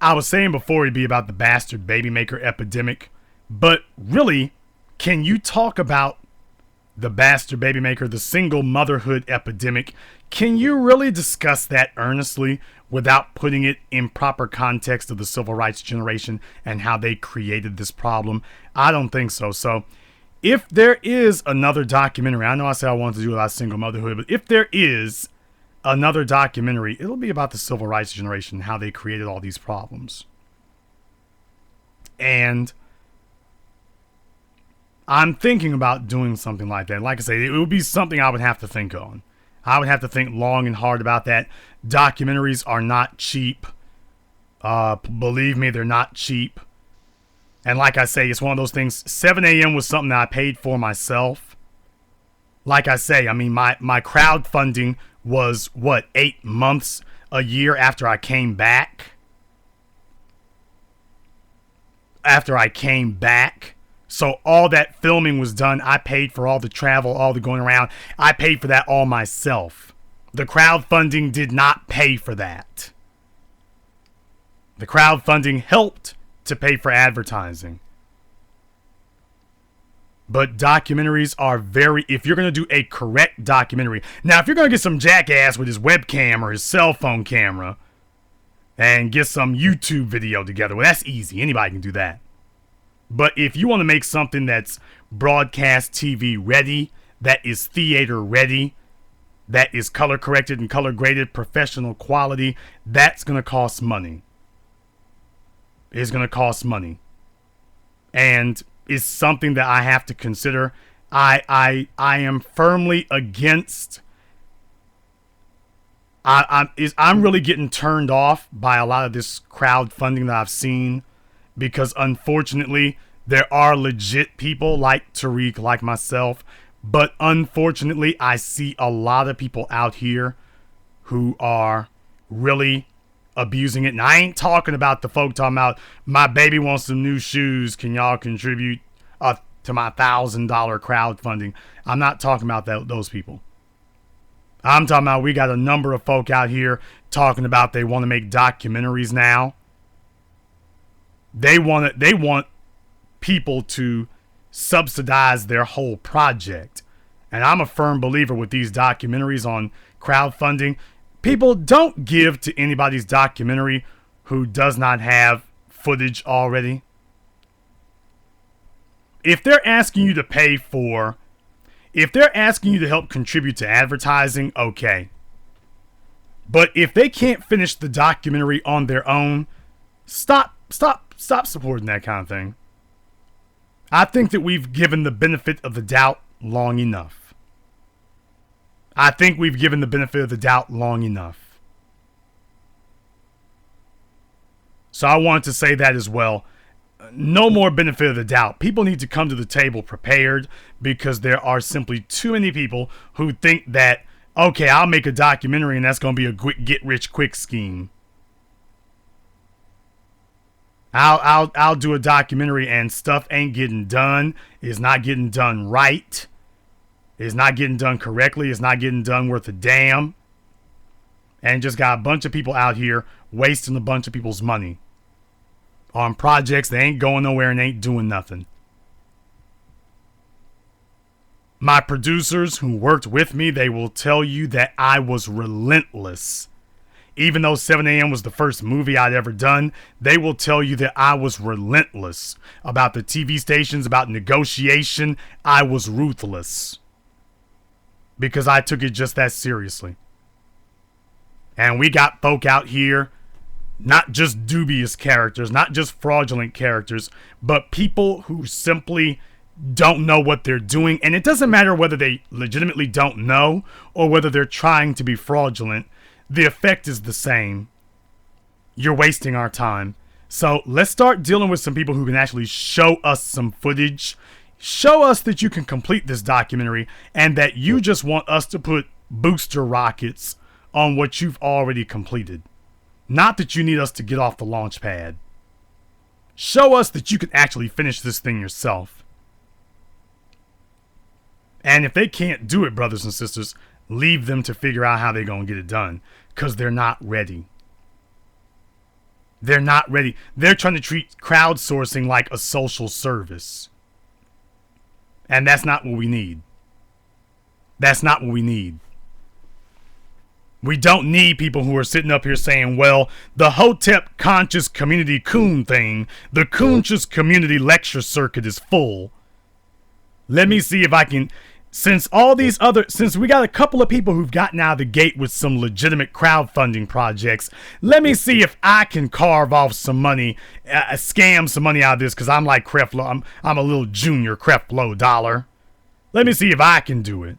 I was saying before it'd be about the bastard baby maker epidemic, but really, can you talk about the bastard baby maker, the single motherhood epidemic? Can you really discuss that earnestly without putting it in proper context of the civil rights generation and how they created this problem? I don't think so. So if there is another documentary, I know I said I wanted to do about single motherhood, but if there is another documentary, it'll be about the civil rights generation, how they created all these problems. And I'm thinking about doing something like that. Like I say, it would be something I would have to think on. I would have to think long and hard about that. Documentaries are not cheap. Believe me, they're not cheap. And like I say, it's one of those things. 7 a.m. was something that I paid for myself. Like I say, I mean, my crowdfunding was, what, 8 months, a year after I came back? So all that filming was done. I paid for all the travel, all the going around. I paid for that all myself. The crowdfunding did not pay for that. The crowdfunding helped to pay for advertising. But documentaries are very, if you're going to do a correct documentary. Now, if you're going to get some jackass with his webcam or his cell phone camera and get some YouTube video together, well, that's easy. Anybody can do that. But if you want to make something that's broadcast TV ready, that is theater ready, that is color corrected and color graded, professional quality, that's going to cost money. It's going to cost money. And it's something that I have to consider. I am firmly against. I'm really getting turned off by a lot of this crowdfunding that I've seen, because unfortunately there are legit people like Tariq, like myself, but unfortunately I see a lot of people out here who are really abusing it. And I ain't talking about the folk talking about, my baby wants some new shoes, can y'all contribute to my $1,000 crowdfunding? I'm not talking about those people. I'm talking about, we got a number of folk out here talking about they want to make documentaries now. They want people to subsidize their whole project. And I'm a firm believer with these documentaries on crowdfunding. People, don't give to anybody's documentary who does not have footage already. If they're asking you to pay for, if they're asking you to help contribute to advertising, okay. But if they can't finish the documentary on their own, stop supporting that kind of thing. I think that we've given the benefit of the doubt long enough. So I want to say that as well. No more benefit of the doubt. People need to come to the table prepared, because there are simply too many people who think that, okay, I'll make a documentary and that's going to be a quick get-rich-quick scheme. I'll do a documentary and stuff ain't getting done. It's not getting done right. It's not getting done correctly. It's not getting done worth a damn. And just got a bunch of people out here wasting a bunch of people's money on projects that ain't going nowhere and ain't doing nothing. My producers who worked with me, they will tell you that I was relentless. Even though 7 a.m. was the first movie I'd ever done, they will tell you that I was relentless about the TV stations, about negotiation. I was ruthless because I took it just that seriously. And we got folk out here, not just dubious characters, not just fraudulent characters, but people who simply don't know what they're doing. And it doesn't matter whether they legitimately don't know or whether they're trying to be fraudulent. The effect is the same. You're wasting our time. So let's start dealing with some people who can actually show us some footage. Show us that you can complete this documentary and that you just want us to put booster rockets on what you've already completed. Not that you need us to get off the launch pad. Show us that you can actually finish this thing yourself. And if they can't do it, brothers and sisters, leave them to figure out how they're going to get it done. Because they're not ready. They're not ready. They're trying to treat crowdsourcing like a social service. And that's not what we need. That's not what we need. We don't need people who are sitting up here saying, well, the Hotep Conscious Community Coon thing, the Conscious Community Lecture Circuit is full. Let me see if I can, since we got a couple of people who've gotten out of the gate with some legitimate crowdfunding projects, let me see if I can carve off some money, scam some money out of this, because I'm like Creflo, I'm a little junior Creflo Dollar. Let me see if I can do it.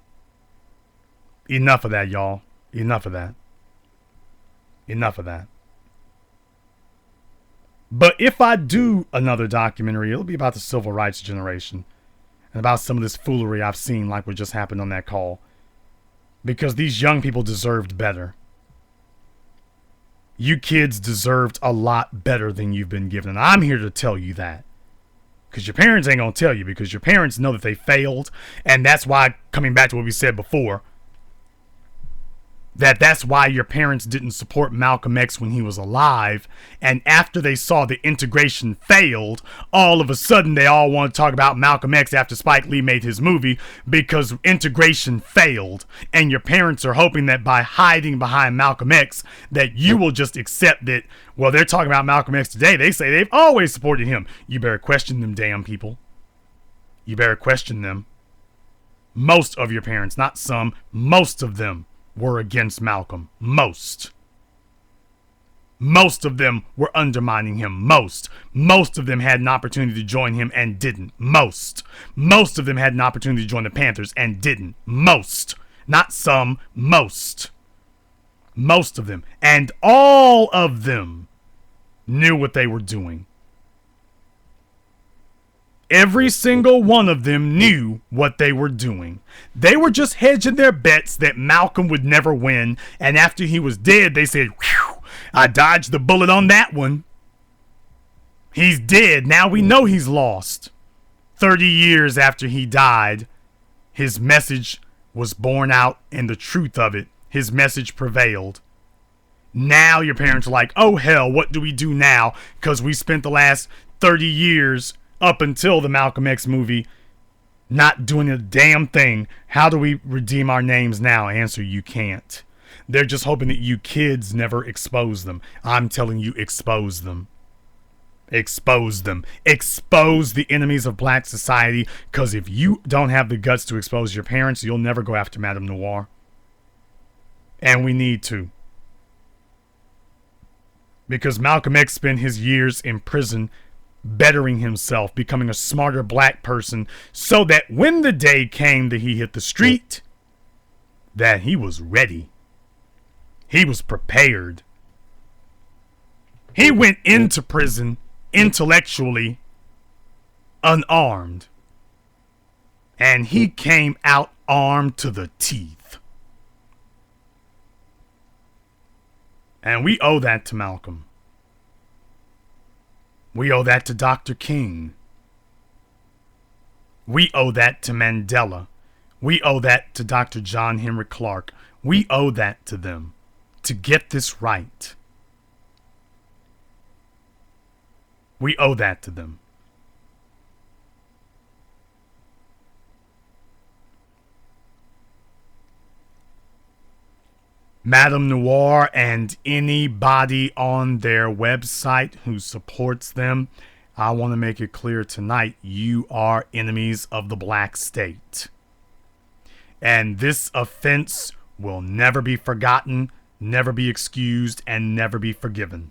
Enough of that, y'all. Enough of that. Enough of that. But if I do another documentary, it'll be about the civil rights generation and about some of this foolery I've seen, like what just happened on that call. Because these young people deserved better. You kids deserved a lot better than you've been given. And I'm here to tell you that. Because your parents ain't going to tell you, because your parents know that they failed. And that's why, coming back to what we said before, that's why your parents didn't support Malcolm X when he was alive. And after they saw the integration failed, all of a sudden they all want to talk about Malcolm X after Spike Lee made his movie, because integration failed. And your parents are hoping that by hiding behind Malcolm X, that you will just accept that, well, they're talking about Malcolm X today. They say they've always supported him. You better question them damn people. You better question them. Most of your parents, not some, most of them were against Malcolm. Most of them were undermining him. Most of them had an opportunity to join him and didn't. Most of them had an opportunity to join the Panthers and didn't. Most, not some, most of them, and all of them knew what they were doing. Every single one of them knew what they were doing. They were just hedging their bets that Malcolm would never win. And after he was dead, they said, "Whew, I dodged the bullet on that one. He's dead. Now we know he's lost." 30 years after he died, his message was borne out, and the truth of it, his message prevailed. Now your parents are like, oh hell, what do we do now? Because we spent the last 30 years up until the Malcolm X movie not doing a damn thing. How do we redeem our names now? Answer, you can't. They're just hoping that you kids never expose them. I'm telling you, expose them. Expose them. Expose the enemies of black society, because if you don't have the guts to expose your parents, you'll never go after Madame Noir. And we need to. Because Malcolm X spent his years in prison bettering himself, becoming a smarter black person, so that when the day came that he hit the street, that he was ready. He was prepared. He went into prison intellectually unarmed, and he came out armed to the teeth. And we owe that to Malcolm. We owe that to Dr. King. We owe that to Mandela. We owe that to Dr. John Henry Clark. We owe that to them to get this right. We owe that to them. Madame Noir and anybody on their website who supports them, I want to make it clear tonight, you are enemies of the black state. And this offense will never be forgotten, never be excused, and never be forgiven.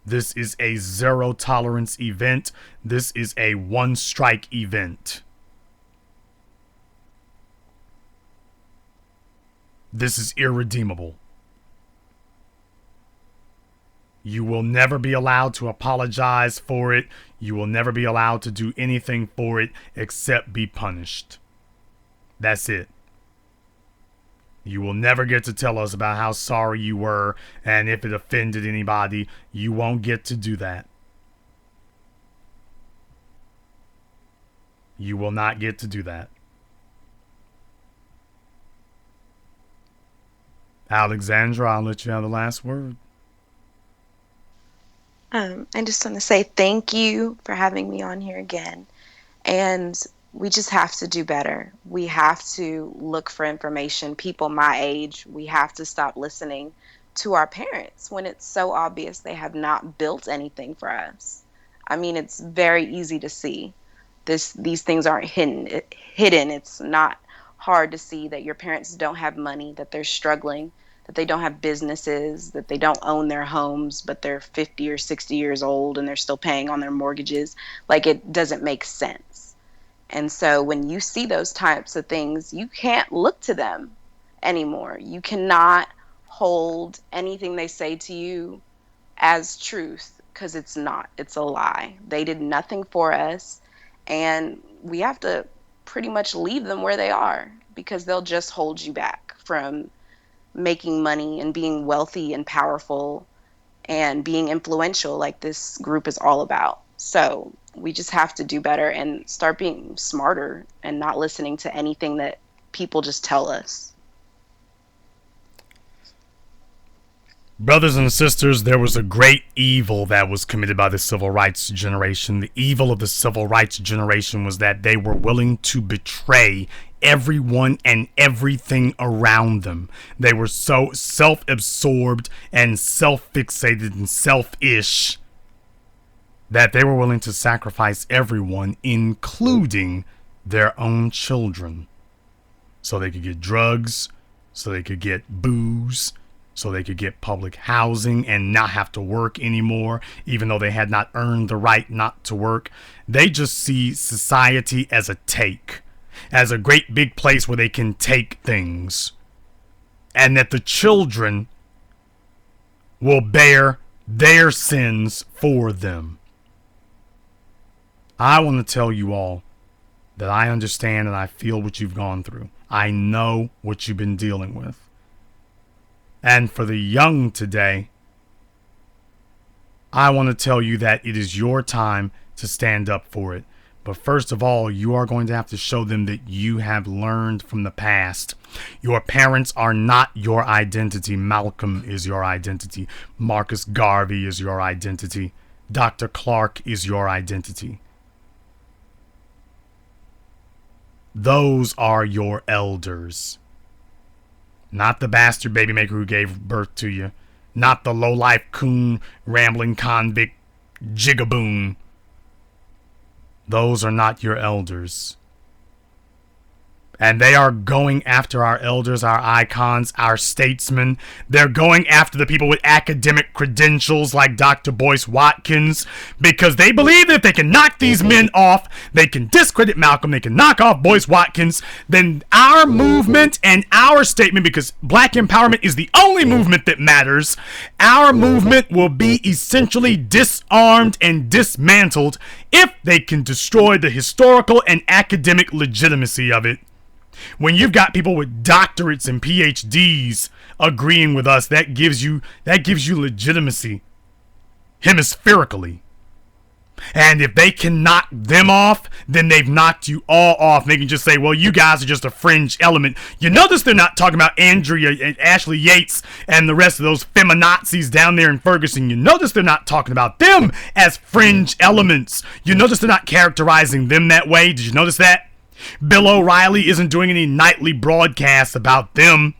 This is a zero tolerance event. This is a one strike event. This is irredeemable. You will never be allowed to apologize for it. You will never be allowed to do anything for it except be punished. That's it. You will never get to tell us about how sorry you were, and if it offended anybody, you won't get to do that. You will not get to do that. Alexandra, I'll let you have the last word. I just want to say thank you for having me on here again. And we just have to do better. We have to look for information. People my age, we have to stop listening to our parents when it's so obvious they have not built anything for us. I mean, it's very easy to see. These things aren't hidden. It's not hard to see that your parents don't have money, that they're struggling, that they don't have businesses, that they don't own their homes, but they're 50 or 60 years old and they're still paying on their mortgages. Like, it doesn't make sense. And so when you see those types of things, you can't look to them anymore. You cannot hold anything they say to you as truth, because it's not. It's a lie. They did nothing for us, and we have to pretty much leave them where they are because they'll just hold you back from making money and being wealthy and powerful and being influential like this group is all about. So we just have to do better and start being smarter and not listening to anything that people just tell us. Brothers and sisters, there was a great evil that was committed by the civil rights generation. The evil of the civil rights generation was that they were willing to betray everyone and everything around them. They were so self-absorbed and self-fixated and selfish that they were willing to sacrifice everyone, including their own children, so they could get drugs, so they could get booze, so they could get public housing and not have to work anymore, even though they had not earned the right not to work. They just see society as a take, as a great big place where they can take things, and that the children will bear their sins for them. I want to tell you all that I understand and I feel what you've gone through. I know what you've been dealing with. And for the young today, I want to tell you that it is your time to stand up for it. But first of all, you are going to have to show them that you have learned from the past. Your parents are not your identity. Malcolm is your identity. Marcus Garvey is your identity. Dr. Clark is your identity. Those are your elders. Not the bastard baby maker who gave birth to you. Not the lowlife coon, rambling convict, jigaboon. Those are not your elders. And they are going after our elders, our icons, our statesmen. They're going after the people with academic credentials like Dr. Boyce Watkins, because they believe that if they can knock these men off, they can discredit Malcolm, they can knock off Boyce Watkins, then our movement and our statement, because black empowerment is the only movement that matters, our movement will be essentially disarmed and dismantled if they can destroy the historical and academic legitimacy of it. When you've got people with doctorates and PhDs agreeing with us, that gives you legitimacy hemispherically. And if they can knock them off, then they've knocked you all off. They can just say, well, you guys are just a fringe element. You notice they're not talking about Andrea and Ashley Yates and the rest of those feminazis down there in Ferguson. You notice they're not talking about them as fringe elements. You notice they're not characterizing them that way. Did you notice that? Bill O'Reilly isn't doing any nightly broadcasts about them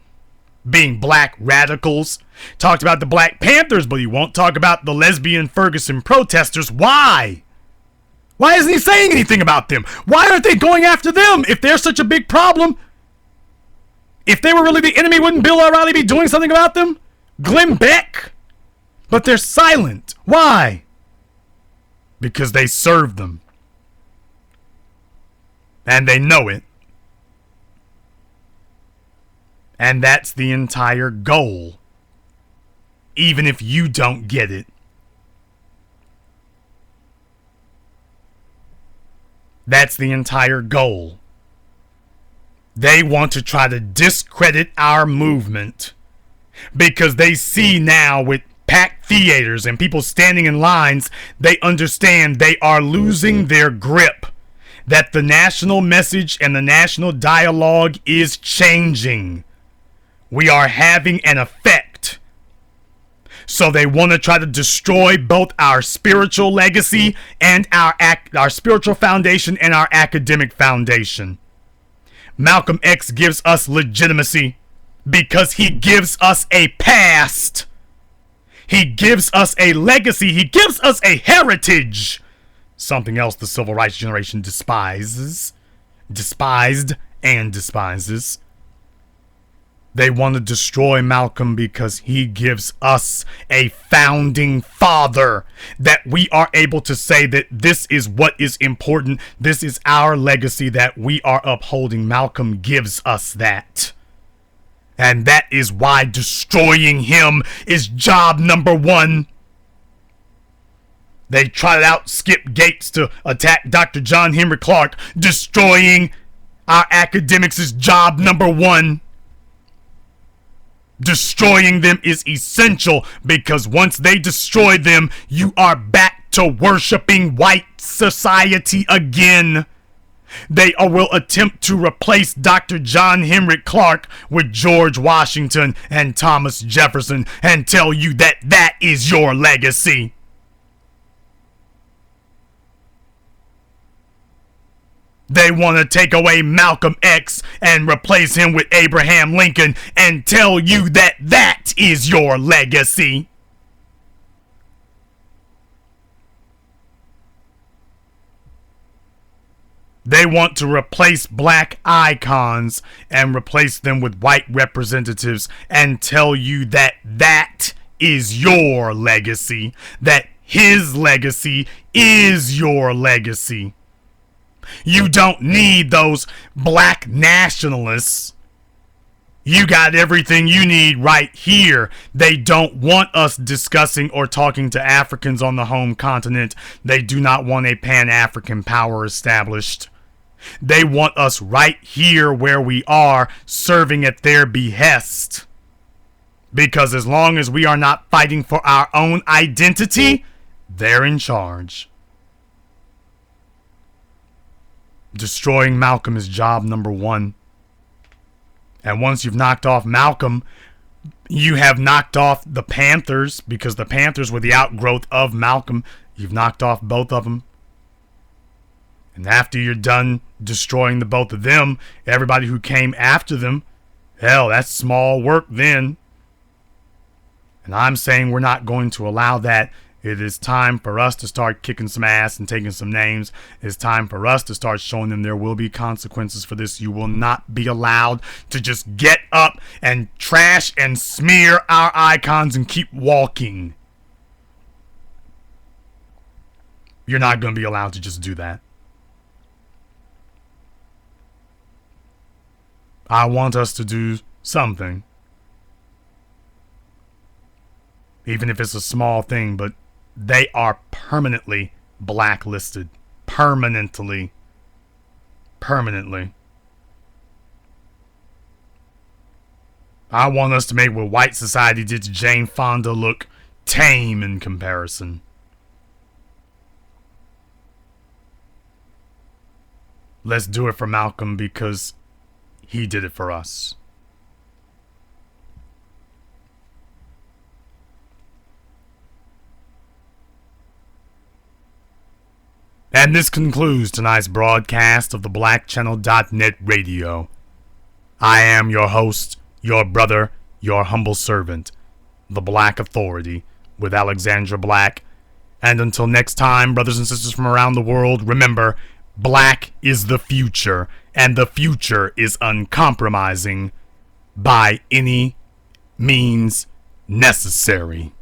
being black radicals. Talked about the Black Panthers, but he won't talk about the lesbian Ferguson protesters. Why? Why isn't he saying anything about them? Why aren't they going after them if they're such a big problem? If they were really the enemy, wouldn't Bill O'Reilly be doing something about them? Glenn Beck? But they're silent. Why? Because they serve them. And they know it. And that's the entire goal. Even if you don't get it. That's the entire goal. They want to try to discredit our movement because they see now with packed theaters and people standing in lines, they understand they are losing their grip. That the national message and the national dialogue is changing. We are having an effect. So they want to try to destroy both our spiritual legacy and our spiritual foundation and our academic foundation. Malcolm X gives us legitimacy because he gives us a past. He gives us a legacy. He gives us a heritage. Something else the civil rights generation despised and despises. They want to destroy Malcolm because he gives us a founding father that we are able to say that this is what is important. This is our legacy that we are upholding. Malcolm gives us that. And that is why destroying him is job number one. They trotted out Skip Gates to attack Dr. John Henry Clark. Destroying our academics is job number one. Destroying them is essential, because once they destroy them, you are back to worshiping white society again. They will attempt to replace Dr. John Henry Clark with George Washington and Thomas Jefferson and tell you that that is your legacy. They want to take away Malcolm X and replace him with Abraham Lincoln and tell you that that is your legacy. They want to replace black icons and replace them with white representatives and tell you that that is your legacy. That his legacy is your legacy. You don't need those black nationalists. You got everything you need right here. They don't want us discussing or talking to Africans on the home continent. They do not want a Pan-African power established. They want us right here where we are, serving at their behest. Because as long as we are not fighting for our own identity, they're in charge. Destroying Malcolm is job number one. And once you've knocked off Malcolm, you have knocked off the Panthers, because the Panthers were the outgrowth of Malcolm. You've knocked off both of them. And after you're done destroying the both of them, everybody who came after them, hell, that's small work then. And I'm saying we're not going to allow that. It is time for us to start kicking some ass and taking some names. It's time for us to start showing them there will be consequences for this. You will not be allowed to just get up and trash and smear our icons and keep walking. You're not going to be allowed to just do that. I want us to do something. Even if it's a small thing, but they are permanently blacklisted. Permanently. I want us to make what white society did to Jane Fonda look tame in comparison. Let's do it for Malcolm, because he did it for us. And this concludes tonight's broadcast of the BlackChannel.net radio. I am your host, your brother, your humble servant, the Black Authority, with Alexandra Black. And until next time, brothers and sisters from around the world, remember, black is the future, and the future is uncompromising by any means necessary.